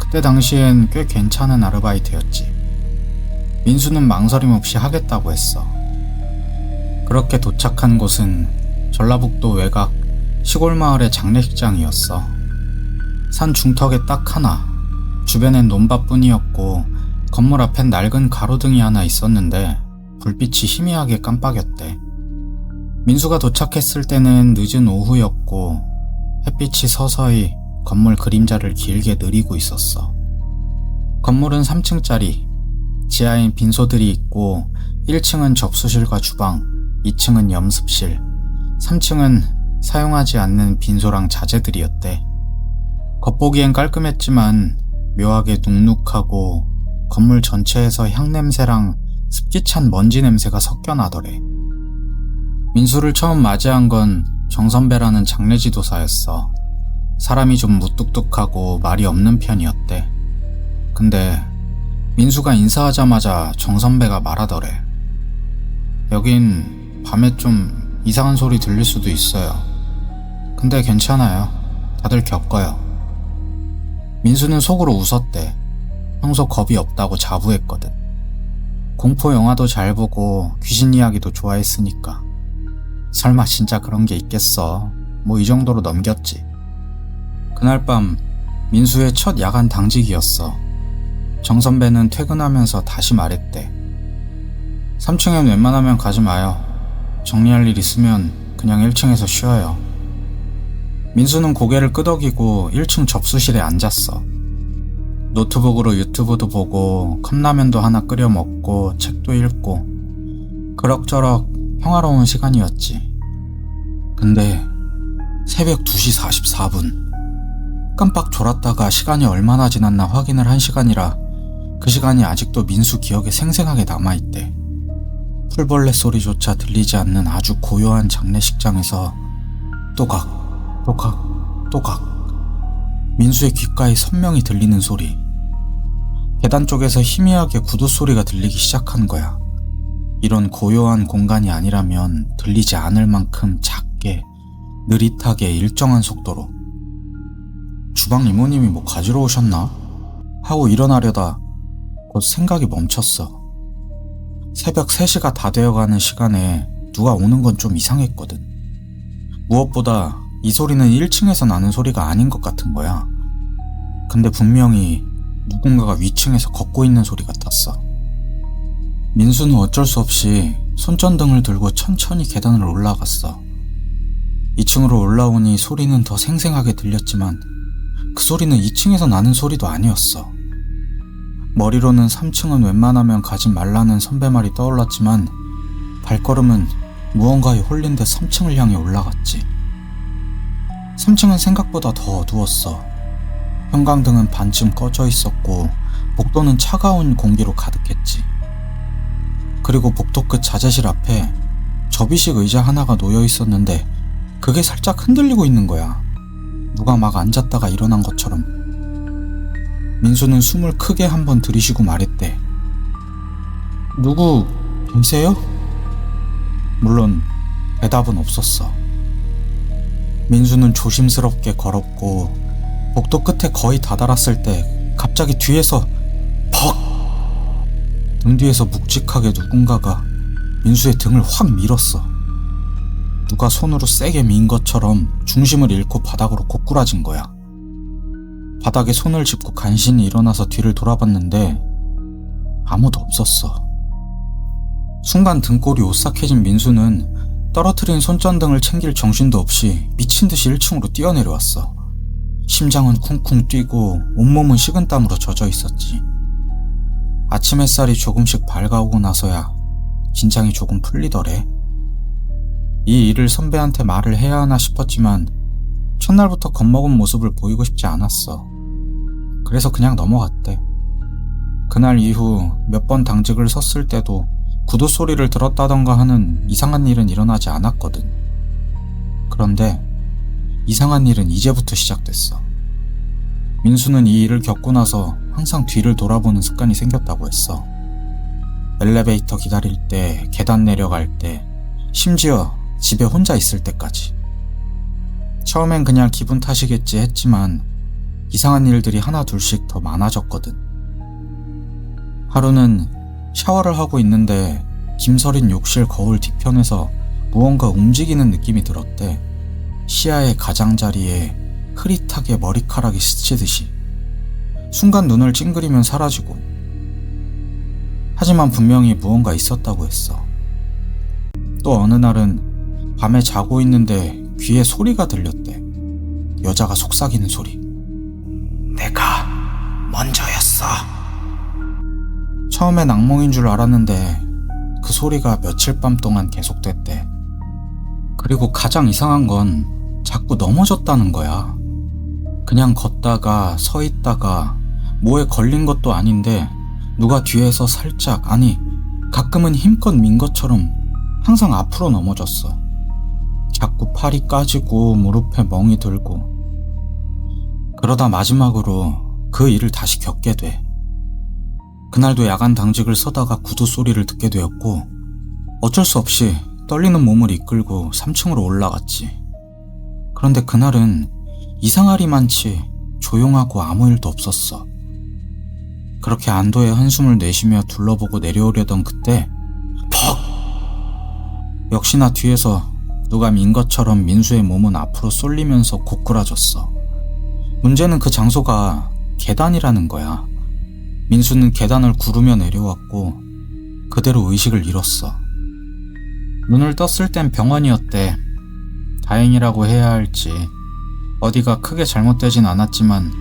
Speaker 1: 그때 당시엔 꽤 괜찮은 아르바이트였지. 민수는 망설임 없이 하겠다고 했어. 그렇게 도착한 곳은 전라북도 외곽 시골 마을의 장례식장이었어. 산 중턱에 딱 하나, 주변엔 논밭뿐이었고 건물 앞엔 낡은 가로등이 하나 있었는데 불빛이 희미하게 깜빡였대. 민수가 도착했을 때는 늦은 오후였고 햇빛이 서서히 건물 그림자를 길게 느리고 있었어. 건물은 3층짜리, 지하엔 빈소들이 있고 1층은 접수실과 주방, 2층은 염습실, 3층은 사용하지 않는 빈소랑 자재들이었대. 겉보기엔 깔끔했지만 묘하게 눅눅하고 건물 전체에서 향냄새랑 습기 찬 먼지 냄새가 섞여 나더래. 민수를 처음 맞이한 건 정선배라는 장례지도사였어. 사람이 좀 무뚝뚝하고 말이 없는 편이었대. 근데 민수가 인사하자마자 정선배가 말하더래. 여긴 밤에 좀 이상한 소리 들릴 수도 있어요. 근데 괜찮아요. 다들 겪어요. 민수는 속으로 웃었대. 평소 겁이 없다고 자부했거든. 공포 영화도 잘 보고 귀신 이야기도 좋아했으니까. 설마 진짜 그런 게 있겠어. 뭐 이 정도로 넘겼지. 그날 밤 민수의 첫 야간 당직이었어. 정 선배는 퇴근하면서 다시 말했대. 3층엔 웬만하면 가지 마요. 정리할 일 있으면 그냥 1층에서 쉬어요. 민수는 고개를 끄덕이고 1층 접수실에 앉았어. 노트북으로 유튜브도 보고 컵라면도 하나 끓여 먹고 책도 읽고 그럭저럭 평화로운 시간이었지. 근데 새벽 2시 44분 깜빡 졸았다가 시간이 얼마나 지났나 확인을 한 시간이라 그 시간이 아직도 민수 기억에 생생하게 남아있대. 풀벌레 소리조차 들리지 않는 아주 고요한 장례식장에서 또각 또각 또각 민수의 귓가에 선명히 들리는 소리. 계단 쪽에서 희미하게 구두 소리가 들리기 시작한 거야. 이런 고요한 공간이 아니라면 들리지 않을 만큼 작게 느릿하게 일정한 속도로. 주방 이모님이 뭐 가지러 오셨나? 하고 일어나려다 곧 생각이 멈췄어. 새벽 3시가 다 되어가는 시간에 누가 오는 건 좀 이상했거든. 무엇보다 이 소리는 1층에서 나는 소리가 아닌 것 같은 거야. 근데 분명히 누군가가 위층에서 걷고 있는 소리 같았어. 민수는 어쩔 수 없이 손전등을 들고 천천히 계단을 올라갔어. 2층으로 올라오니 소리는 더 생생하게 들렸지만 그 소리는 2층에서 나는 소리도 아니었어. 머리로는 3층은 웬만하면 가지 말라는 선배 말이 떠올랐지만 발걸음은 무언가에 홀린 듯 3층을 향해 올라갔지. 3층은 생각보다 더 어두웠어. 형광등은 반쯤 꺼져 있었고 복도는 차가운 공기로 가득했지. 그리고 복도 끝 자재실 앞에 접이식 의자 하나가 놓여 있었는데 그게 살짝 흔들리고 있는 거야. 누가 막 앉았다가 일어난 것처럼. 민수는 숨을 크게 한번 들이쉬고 말했대. 누구 계세요? 물론 대답은 없었어. 민수는 조심스럽게 걸었고 복도 끝에 거의 다다랐을 때 갑자기 뒤에서 퍽! 등 뒤에서 묵직하게 누군가가 민수의 등을 확 밀었어. 누가 손으로 세게 민 것처럼 중심을 잃고 바닥으로 고꾸라진 거야. 바닥에 손을 짚고 간신히 일어나서 뒤를 돌아봤는데 아무도 없었어. 순간 등골이 오싹해진 민수는 떨어뜨린 손전등을 챙길 정신도 없이 미친 듯이 1층으로 뛰어내려왔어. 심장은 쿵쿵 뛰고 온몸은 식은땀으로 젖어 있었지. 아침 햇살이 조금씩 밝아오고 나서야 긴장이 조금 풀리더래. 이 일을 선배한테 말을 해야 하나 싶었지만 첫날부터 겁먹은 모습을 보이고 싶지 않았어. 그래서 그냥 넘어갔대. 그날 이후 몇 번 당직을 섰을 때도 구두 소리를 들었다던가 하는 이상한 일은 일어나지 않았거든. 그런데 이상한 일은 이제부터 시작됐어. 민수는 이 일을 겪고 나서 항상 뒤를 돌아보는 습관이 생겼다고 했어. 엘리베이터 기다릴 때, 계단 내려갈 때, 심지어 집에 혼자 있을 때까지. 처음엔 그냥 기분 탓이겠지 했지만 이상한 일들이 하나 둘씩 더 많아졌거든. 하루는 샤워를 하고 있는데 김서린 욕실 거울 뒤편에서 무언가 움직이는 느낌이 들었대. 시야의 가장자리에 흐릿하게 머리카락이 스치듯이. 순간 눈을 찡그리면 사라지고. 하지만 분명히 무언가 있었다고 했어. 또 어느 날은 밤에 자고 있는데 귀에 소리가 들렸대. 여자가 속삭이는 소리. 내가 먼저였어. 처음엔 악몽인 줄 알았는데 그 소리가 며칠 밤 동안 계속됐대. 그리고 가장 이상한 건 자꾸 넘어졌다는 거야. 그냥 걷다가 서 있다가 뭐에 걸린 것도 아닌데 누가 뒤에서 살짝, 아니 가끔은 힘껏 민 것처럼 항상 앞으로 넘어졌어. 자꾸 팔이 까지고 무릎에 멍이 들고. 그러다 마지막으로 그 일을 다시 겪게 돼. 그날도 야간 당직을 서다가 구두 소리를 듣게 되었고 어쩔 수 없이 떨리는 몸을 이끌고 3층으로 올라갔지. 그런데 그날은 이상하리만치 조용하고 아무 일도 없었어. 그렇게 안도의 한숨을 내쉬며 둘러보고 내려오려던 그때 퍽! 역시나 뒤에서 누가 민 것처럼 민수의 몸은 앞으로 쏠리면서 고꾸라졌어. 문제는 그 장소가 계단이라는 거야. 민수는 계단을 구르며 내려왔고 그대로 의식을 잃었어. 눈을 떴을 땐 병원이었대. 다행이라고 해야 할지 어디가 크게 잘못되진 않았지만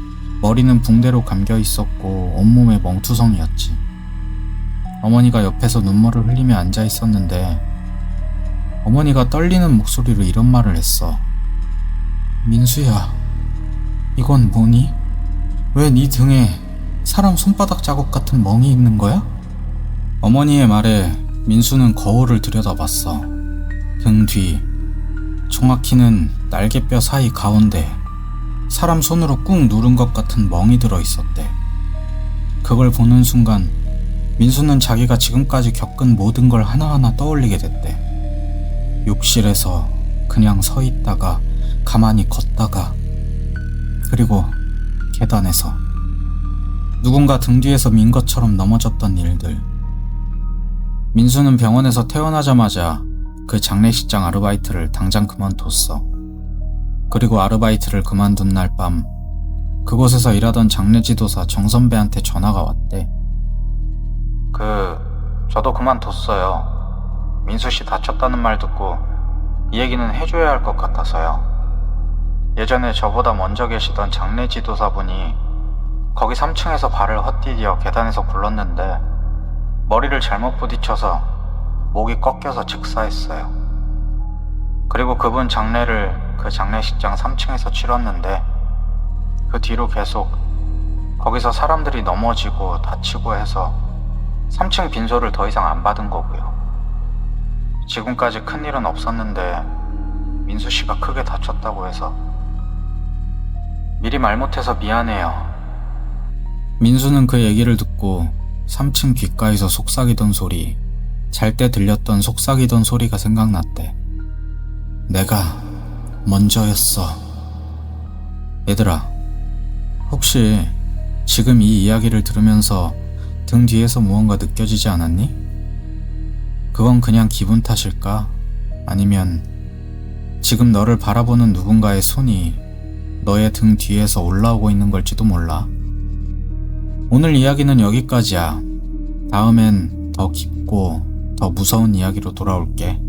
Speaker 1: 머리는 붕대로 감겨 있었고 온몸에 멍투성이었지. 어머니가 옆에서 눈물을 흘리며 앉아 있었는데 어머니가 떨리는 목소리로 이런 말을 했어. 민수야, 이건 뭐니? 왜 네 등에 사람 손바닥 자국 같은 멍이 있는 거야? 어머니의 말에 민수는 거울을 들여다봤어. 등 뒤, 정확히는 날개뼈 사이 가운데 사람 손으로 꾹 누른 것 같은 멍이 들어있었대. 그걸 보는 순간 민수는 자기가 지금까지 겪은 모든 걸 하나하나 떠올리게 됐대. 욕실에서 그냥 서 있다가 가만히 걷다가 그리고 계단에서 누군가 등 뒤에서 민 것처럼 넘어졌던 일들. 민수는 병원에서 퇴원하자마자 그 장례식장 아르바이트를 당장 그만뒀어. 그리고 아르바이트를 그만둔 날 밤 그곳에서 일하던 장례지도사 정 선배한테 전화가 왔대. 저도 그만뒀어요. 민수 씨 다쳤다는 말 듣고 이 얘기는 해줘야 할 것 같아서요. 예전에 저보다 먼저 계시던 장례지도사분이 거기 3층에서 발을 헛디뎌 계단에서 굴렀는데 머리를 잘못 부딪혀서 목이 꺾여서 즉사했어요. 그리고 그분 장례를 그 장례식장 3층에서 치렀는데 그 뒤로 계속 거기서 사람들이 넘어지고 다치고 해서 3층 빈소를 더 이상 안 받은 거고요. 지금까지 큰일은 없었는데 민수 씨가 크게 다쳤다고 해서 미리 말 못해서 미안해요. 민수는 그 얘기를 듣고 3층 귓가에서 속삭이던 소리, 잘 때 들렸던 속삭이던 소리가 생각났대. 내가 먼저였어. 얘들아, 혹시 지금 이 이야기를 들으면서 등 뒤에서 무언가 느껴지지 않았니? 그건 그냥 기분 탓일까? 아니면 지금 너를 바라보는 누군가의 손이 너의 등 뒤에서 올라오고 있는 걸지도 몰라. 오늘 이야기는 여기까지야. 다음엔 더 깊고 더 무서운 이야기로 돌아올게.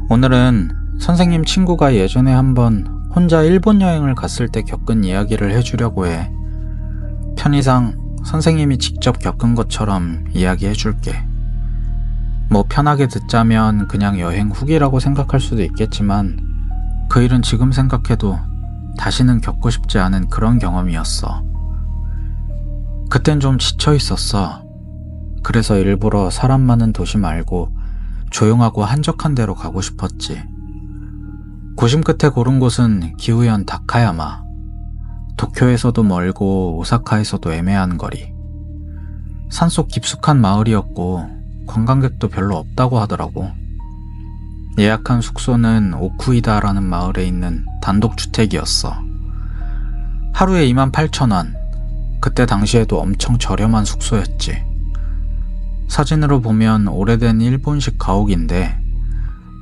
Speaker 1: 오늘은 선생님 친구가 예전에 한번 혼자 일본 여행을 갔을 때 겪은 이야기를 해주려고 해. 편의상 선생님이 직접 겪은 것처럼 이야기해줄게. 뭐 편하게 듣자면 그냥 여행 후기라고 생각할 수도 있겠지만 그 일은 지금 생각해도 다시는 겪고 싶지 않은 그런 경험이었어. 그땐 좀 지쳐 있었어. 그래서 일부러 사람 많은 도시 말고 조용하고 한적한 데로 가고 싶었지. 고심 끝에 고른 곳은 기후현 다카야마. 도쿄에서도 멀고 오사카에서도 애매한 거리. 산속 깊숙한 마을이었고 관광객도 별로 없다고 하더라고. 예약한 숙소는 오쿠이다라는 마을에 있는 단독주택이었어. 하루에 28,000원, 그때 당시에도 엄청 저렴한 숙소였지. 사진으로 보면 오래된 일본식 가옥인데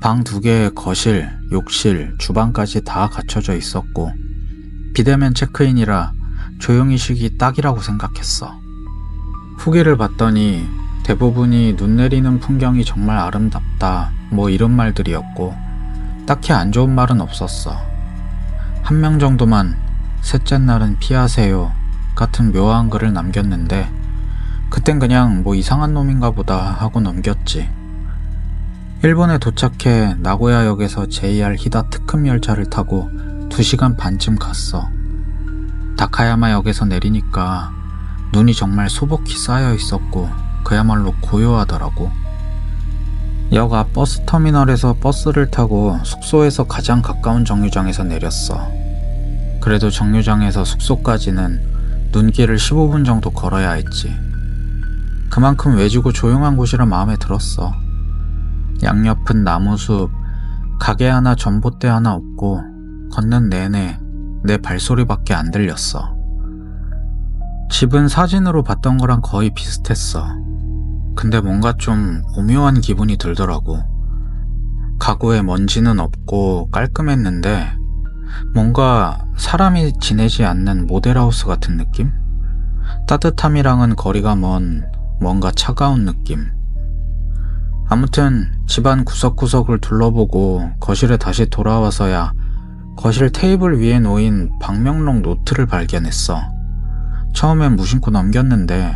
Speaker 1: 방 2개에 거실, 욕실, 주방까지 다 갖춰져 있었고 비대면 체크인이라 조용히 쉬기 딱이라고 생각했어. 후기를 봤더니 대부분이 눈 내리는 풍경이 정말 아름답다 뭐 이런 말들이었고 딱히 안 좋은 말은 없었어. 한 명 정도만 셋째 날은 피하세요 같은 묘한 글을 남겼는데 그땐 그냥 뭐 이상한 놈인가 보다 하고 넘겼지. 일본에 도착해 나고야역에서 JR 히다 특급 열차를 타고 2시간 반쯤 갔어. 다카야마역에서 내리니까 눈이 정말 소복히 쌓여 있었고 그야말로 고요하더라고. 역 앞 버스터미널에서 버스를 타고 숙소에서 가장 가까운 정류장에서 내렸어. 그래도 정류장에서 숙소까지는 눈길을 15분 정도 걸어야 했지. 그만큼 외지고 조용한 곳이라 마음에 들었어. 양옆은 나무숲, 가게 하나 전봇대 하나 없고 걷는 내내 내 발소리밖에 안 들렸어. 집은 사진으로 봤던 거랑 거의 비슷했어. 근데 뭔가 좀 오묘한 기분이 들더라고. 가구에 먼지는 없고 깔끔했는데 뭔가 사람이 지내지 않는 모델하우스 같은 느낌? 따뜻함이랑은 거리가 먼 뭔가 차가운 느낌. 아무튼 집안 구석구석을 둘러보고 거실에 다시 돌아와서야 거실 테이블 위에 놓인 방명록 노트를 발견했어. 처음엔 무심코 넘겼는데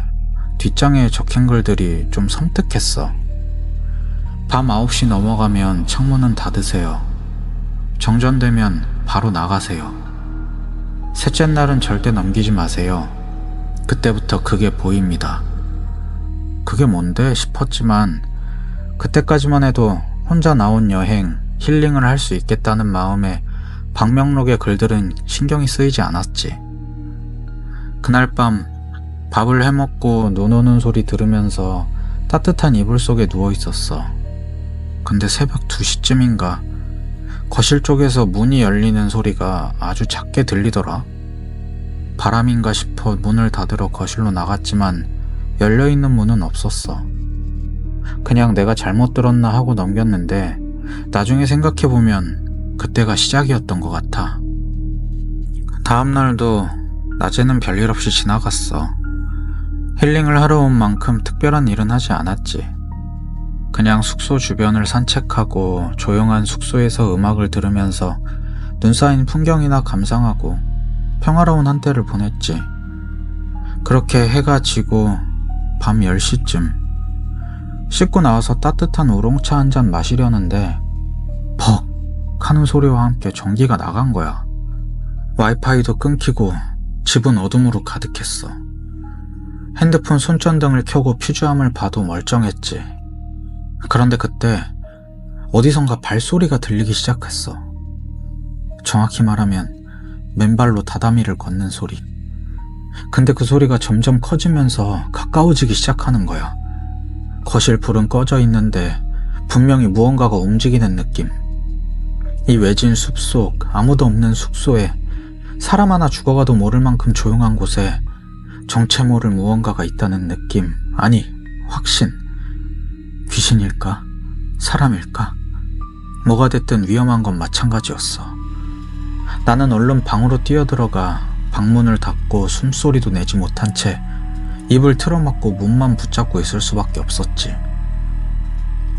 Speaker 1: 뒷장에 적힌 글들이 좀 섬뜩했어. 밤 9시 넘어가면 창문은 닫으세요. 정전되면 바로 나가세요. 셋째 날은 절대 넘기지 마세요. 그때부터 그게 보입니다. 그게 뭔데 싶었지만 그때까지만 해도 혼자 나온 여행, 힐링을 할 수 있겠다는 마음에 방명록의 글들은 신경이 쓰이지 않았지. 그날 밤 밥을 해먹고 눈 오는 소리 들으면서 따뜻한 이불 속에 누워 있었어. 근데 새벽 2시쯤인가 거실 쪽에서 문이 열리는 소리가 아주 작게 들리더라. 바람인가 싶어 문을 닫으러 거실로 나갔지만 열려있는 문은 없었어. 그냥 내가 잘못 들었나 하고 넘겼는데 나중에 생각해보면 그때가 시작이었던 것 같아. 다음날도 낮에는 별일 없이 지나갔어. 힐링을 하러 온 만큼 특별한 일은 하지 않았지. 그냥 숙소 주변을 산책하고 조용한 숙소에서 음악을 들으면서 눈 쌓인 풍경이나 감상하고 평화로운 한때를 보냈지. 그렇게 해가 지고 밤 10시쯤 씻고 나와서 따뜻한 우롱차 한 잔 마시려는데 퍽 하는 소리와 함께 전기가 나간 거야. 와이파이도 끊기고 집은 어둠으로 가득했어. 핸드폰 손전등을 켜고 퓨즈함을 봐도 멀쩡했지. 그런데 그때 어디선가 발소리가 들리기 시작했어. 정확히 말하면 맨발로 다다미를 걷는 소리. 근데 그 소리가 점점 커지면서 가까워지기 시작하는 거야. 거실 불은 꺼져 있는데 분명히 무언가가 움직이는 느낌. 이 외진 숲속 아무도 없는 숙소에 사람 하나 죽어가도 모를 만큼 조용한 곳에 정체 모를 무언가가 있다는 느낌. 아니, 확신. 귀신일까? 사람일까? 뭐가 됐든 위험한 건 마찬가지였어. 나는 얼른 방으로 뛰어들어가 방문을 닫고 숨소리도 내지 못한 채 입을 틀어막고 문만 붙잡고 있을 수밖에 없었지.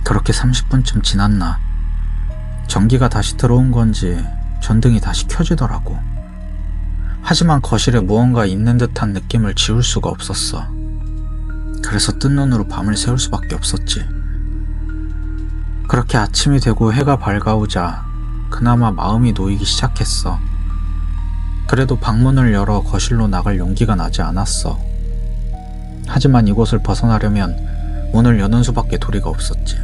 Speaker 1: 그렇게 30분쯤 지났나 전기가 다시 들어온 건지 전등이 다시 켜지더라고. 하지만 거실에 무언가 있는 듯한 느낌을 지울 수가 없었어. 그래서 뜬 눈으로 밤을 새울 수밖에 없었지. 그렇게 아침이 되고 해가 밝아오자 그나마 마음이 놓이기 시작했어. 그래도 방문을 열어 거실로 나갈 용기가 나지 않았어. 하지만 이곳을 벗어나려면 문을 여는 수밖에 도리가 없었지.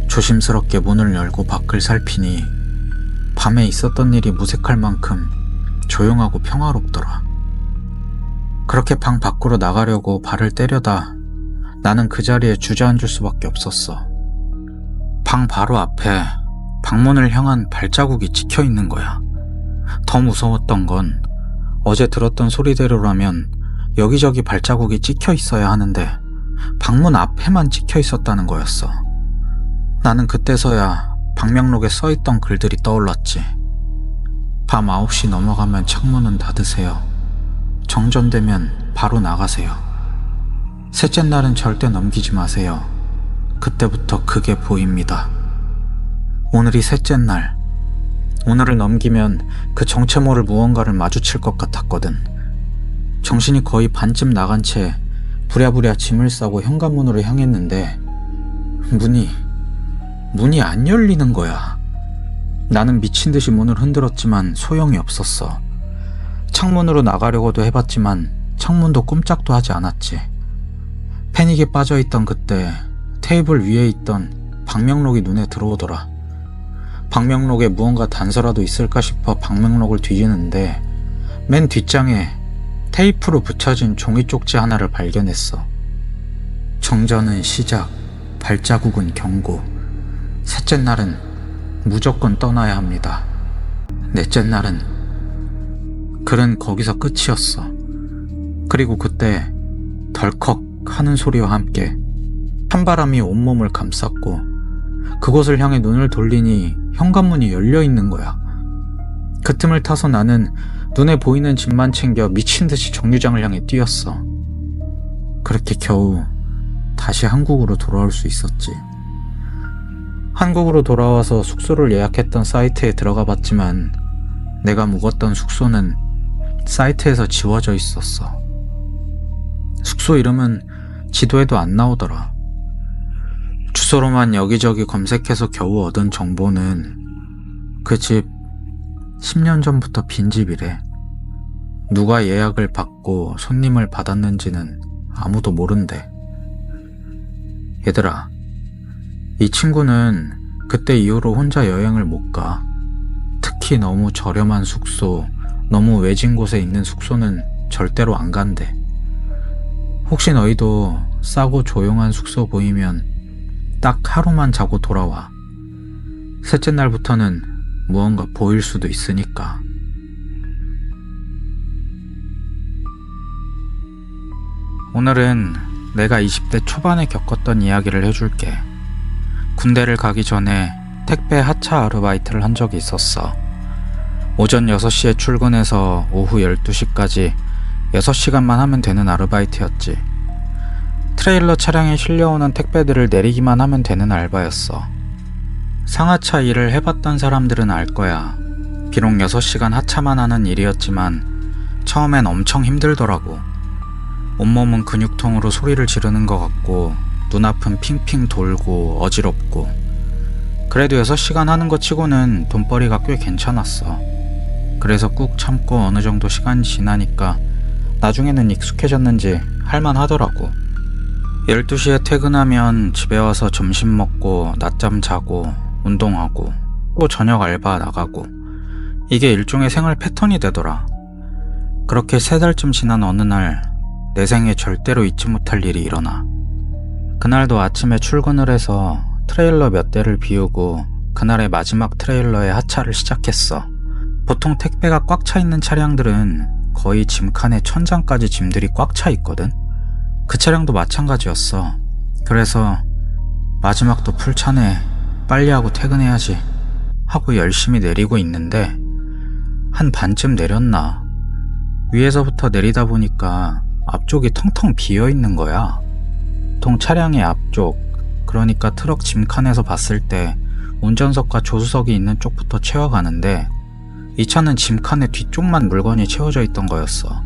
Speaker 1: 조심스럽게 문을 열고 밖을 살피니 밤에 있었던 일이 무색할 만큼 조용하고 평화롭더라. 그렇게 방 밖으로 나가려고 발을 때려다 나는 그 자리에 주저앉을 수밖에 없었어. 방 바로 앞에 방문을 향한 발자국이 찍혀 있는 거야. 더 무서웠던 건 어제 들었던 소리대로라면 여기저기 발자국이 찍혀 있어야 하는데 방문 앞에만 찍혀 있었다는 거였어. 나는 그때서야 방명록에 써있던 글들이 떠올랐지. 밤 9시 넘어가면 창문은 닫으세요. 정전되면 바로 나가세요. 셋째 날은 절대 넘기지 마세요. 그때부터 그게 보입니다. 오늘이 셋째 날. 오늘을 넘기면 그 정체 모를 무언가를 마주칠 것 같았거든. 정신이 거의 반쯤 나간 채 부랴부랴 짐을 싸고 현관문으로 향했는데 문이 안 열리는 거야. 나는 미친 듯이 문을 흔들었지만 소용이 없었어. 창문으로 나가려고도 해봤지만 창문도 꼼짝도 하지 않았지. 패닉에 빠져있던 그때 테이블 위에 있던 방명록이 눈에 들어오더라. 방명록에 무언가 단서라도 있을까 싶어 방명록을 뒤지는데 맨 뒷장에 테이프로 붙여진 종이 쪽지 하나를 발견했어. 정전은 시작, 발자국은 경고. 셋째 날은 무조건 떠나야 합니다. 넷째 날은. 글은 거기서 끝이었어. 그리고 그때 덜컥 하는 소리와 함께 찬바람이 온몸을 감쌌고 그곳을 향해 눈을 돌리니 현관문이 열려 있는 거야. 그 틈을 타서 나는 눈에 보이는 짐만 챙겨 미친 듯이 정류장을 향해 뛰었어. 그렇게 겨우 다시 한국으로 돌아올 수 있었지. 한국으로 돌아와서 숙소를 예약했던 사이트에 들어가 봤지만 내가 묵었던 숙소는 사이트에서 지워져 있었어. 숙소 이름은 지도에도 안 나오더라. 주소로만 여기저기 검색해서 겨우 얻은 정보는 그 집 10년 전부터 빈집이래. 누가 예약을 받고 손님을 받았는지는 아무도 모른대. 얘들아, 이 친구는 그때 이후로 혼자 여행을 못 가. 특히 너무 저렴한 숙소, 너무 외진 곳에 있는 숙소는 절대로 안 간대. 혹시 너희도 싸고 조용한 숙소 보이면 딱 하루만 자고 돌아와. 셋째 날부터는 무언가 보일 수도 있으니까. 오늘은 내가 20대 초반에 겪었던 이야기를 해줄게. 군대를 가기 전에 택배 하차 아르바이트를 한 적이 있었어. 오전 6시에 출근해서 오후 12시까지 6시간만 하면 되는 아르바이트였지. 트레일러 차량에 실려오는 택배들을 내리기만 하면 되는 알바였어. 상하차 일을 해봤던 사람들은 알 거야. 비록 6시간 하차만 하는 일이었지만 처음엔 엄청 힘들더라고. 온몸은 근육통으로 소리를 지르는 것 같고 눈앞은 핑핑 돌고 어지럽고. 그래도 6시간 하는 것 치고는 돈벌이가 꽤 괜찮았어. 그래서 꾹 참고 어느 정도 시간이 지나니까 나중에는 익숙해졌는지 할만하더라고. 12시에 퇴근하면 집에 와서 점심 먹고 낮잠 자고 운동하고 또 저녁 알바 나가고, 이게 일종의 생활 패턴이 되더라. 그렇게 3달쯤 지난 어느 날 내 생에 절대로 잊지 못할 일이 일어나. 그날도 아침에 출근을 해서 트레일러 몇 대를 비우고 그날의 마지막 트레일러에 하차를 시작했어. 보통 택배가 꽉 차 있는 차량들은 거의 짐칸의 천장까지 짐들이 꽉 차 있거든. 그 차량도 마찬가지였어. 그래서 마지막도 풀차네, 빨리 하고 퇴근해야지 하고 열심히 내리고 있는데 한 반쯤 내렸나. 위에서부터 내리다 보니까 앞쪽이 텅텅 비어 있는 거야. 보통 차량의 앞쪽, 그러니까 트럭 짐칸에서 봤을 때 운전석과 조수석이 있는 쪽부터 채워가는데 이 차는 짐칸의 뒤쪽만 물건이 채워져 있던 거였어.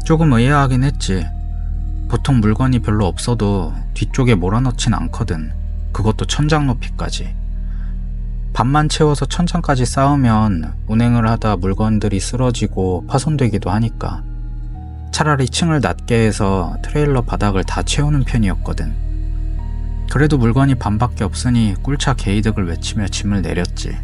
Speaker 1: 조금 의아하긴 했지. 보통 물건이 별로 없어도 뒤쪽에 몰아넣진 않거든. 그것도 천장 높이까지. 반만 채워서 천장까지 쌓으면 운행을 하다 물건들이 쓰러지고 파손되기도 하니까 차라리 층을 낮게 해서 트레일러 바닥을 다 채우는 편이었거든. 그래도 물건이 반밖에 없으니 꿀차 개이득을 외치며 짐을 내렸지.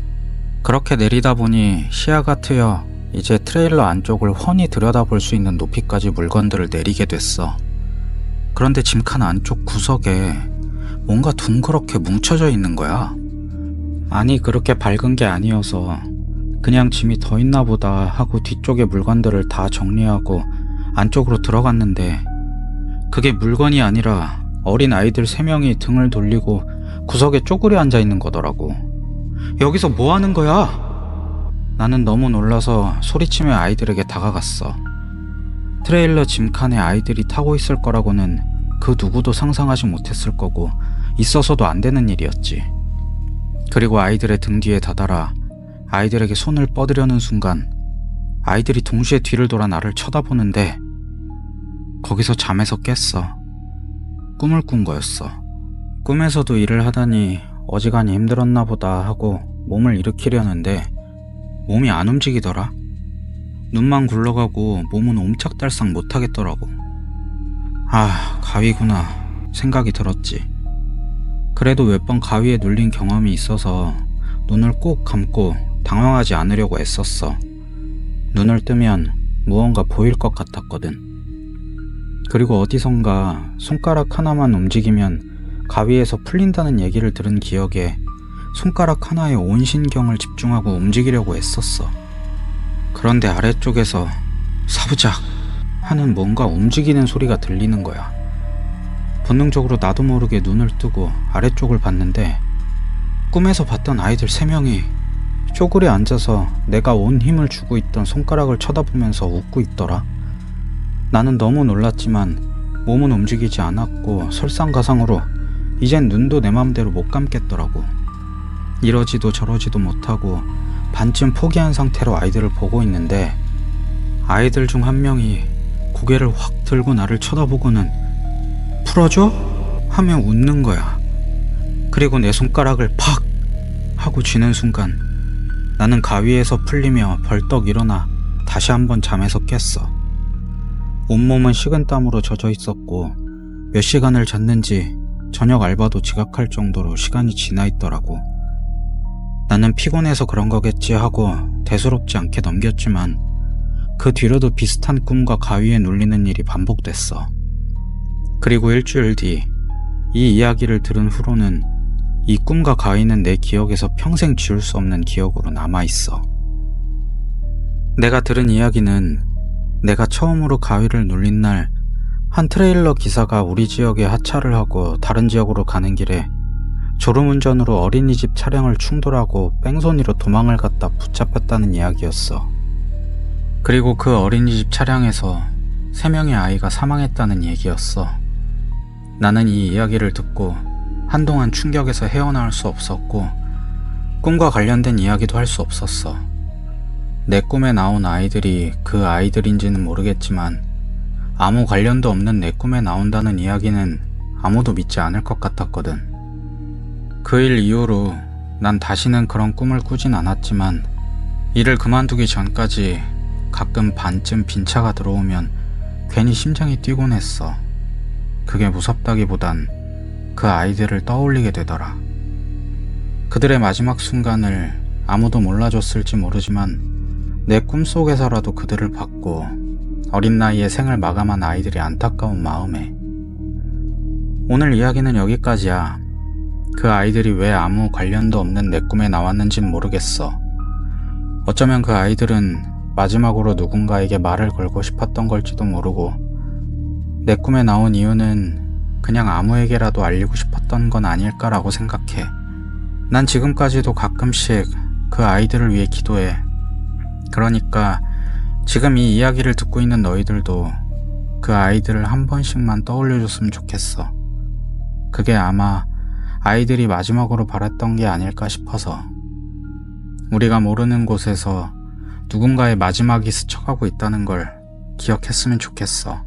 Speaker 1: 그렇게 내리다 보니 시야가 트여 이제 트레일러 안쪽을 훤히 들여다볼 수 있는 높이까지 물건들을 내리게 됐어. 그런데 짐칸 안쪽 구석에 뭔가 둥그렇게 뭉쳐져 있는 거야. 아니, 그렇게 밝은 게 아니어서 그냥 짐이 더 있나 보다 하고 뒤쪽에 물건들을 다 정리하고 안쪽으로 들어갔는데 그게 물건이 아니라 어린 아이들 3명이 등을 돌리고 구석에 쪼그려 앉아 있는 거더라고. 여기서 뭐 하는 거야? 나는 너무 놀라서 소리치며 아이들에게 다가갔어. 트레일러 짐칸에 아이들이 타고 있을 거라고는 그 누구도 상상하지 못했을 거고 있어서도 안 되는 일이었지. 그리고 아이들의 등 뒤에 다다라 아이들에게 손을 뻗으려는 순간 아이들이 동시에 뒤를 돌아 나를 쳐다보는데 거기서 잠에서 깼어. 꿈을 꾼 거였어. 꿈에서도 일을 하다니 어지간히 힘들었나 보다 하고 몸을 일으키려는데 몸이 안 움직이더라. 눈만 굴러가고 몸은 옴짝달싹 못하겠더라고. 아, 가위구나 생각이 들었지. 그래도 몇 번 가위에 눌린 경험이 있어서 눈을 꼭 감고 당황하지 않으려고 애썼어. 눈을 뜨면 무언가 보일 것 같았거든. 그리고 어디선가 손가락 하나만 움직이면 가위에서 풀린다는 얘기를 들은 기억에 손가락 하나에 온 신경을 집중하고 움직이려고 애썼어. 그런데 아래쪽에서 사부작 하는 뭔가 움직이는 소리가 들리는 거야. 본능적으로 나도 모르게 눈을 뜨고 아래쪽을 봤는데 꿈에서 봤던 아이들 3명이 쪼그려 앉아서 내가 온 힘을 주고 있던 손가락을 쳐다보면서 웃고 있더라. 나는 너무 놀랐지만 몸은 움직이지 않았고 설상가상으로 이젠 눈도 내 맘대로 못 감겠더라고. 이러지도 저러지도 못하고 반쯤 포기한 상태로 아이들을 보고 있는데 아이들 중 한 명이 고개를 확 들고 나를 쳐다보고는 풀어줘? 하며 웃는 거야. 그리고 내 손가락을 팍 하고 쥐는 순간 나는 가위에서 풀리며 벌떡 일어나 다시 한번 잠에서 깼어. 온몸은 식은땀으로 젖어 있었고 몇 시간을 잤는지 저녁 알바도 지각할 정도로 시간이 지나 있더라고. 나는 피곤해서 그런 거겠지 하고 대수롭지 않게 넘겼지만 그 뒤로도 비슷한 꿈과 가위에 눌리는 일이 반복됐어. 그리고 일주일 뒤 이 이야기를 들은 후로는 이 꿈과 가위는 내 기억에서 평생 지울 수 없는 기억으로 남아있어. 내가 들은 이야기는 내가 처음으로 가위를 눌린 날 한 트레일러 기사가 우리 지역에 하차를 하고 다른 지역으로 가는 길에 졸음운전으로 어린이집 차량을 충돌하고 뺑소니로 도망을 갔다 붙잡혔다는 이야기였어. 그리고 그 어린이집 차량에서 3명의 아이가 사망했다는 얘기였어. 나는 이 이야기를 듣고 한동안 충격에서 헤어나올 수 없었고 꿈과 관련된 이야기도 할 수 없었어. 내 꿈에 나온 아이들이 그 아이들인지는 모르겠지만 아무 관련도 없는 내 꿈에 나온다는 이야기는 아무도 믿지 않을 것 같았거든. 그 일 이후로 난 다시는 그런 꿈을 꾸진 않았지만 일을 그만두기 전까지 가끔 반쯤 빈차가 들어오면 괜히 심장이 뛰곤 했어. 그게 무섭다기보단 그 아이들을 떠올리게 되더라. 그들의 마지막 순간을 아무도 몰라줬을지 모르지만 내 꿈속에서라도 그들을 봤고 어린 나이에 생을 마감한 아이들의 안타까운 마음에. 오늘 이야기는 여기까지야. 그 아이들이 왜 아무 관련도 없는 내 꿈에 나왔는진 모르겠어. 어쩌면 그 아이들은 마지막으로 누군가에게 말을 걸고 싶었던 걸지도 모르고 내 꿈에 나온 이유는 그냥 아무에게라도 알리고 싶었던 건 아닐까라고 생각해. 난 지금까지도 가끔씩 그 아이들을 위해 기도해. 그러니까 지금 이 이야기를 듣고 있는 너희들도 그 아이들을 한 번씩만 떠올려줬으면 좋겠어. 그게 아마 아이들이 마지막으로 바랐던 게 아닐까 싶어서. 우리가 모르는 곳에서 누군가의 마지막이 스쳐가고 있다는 걸 기억했으면 좋겠어.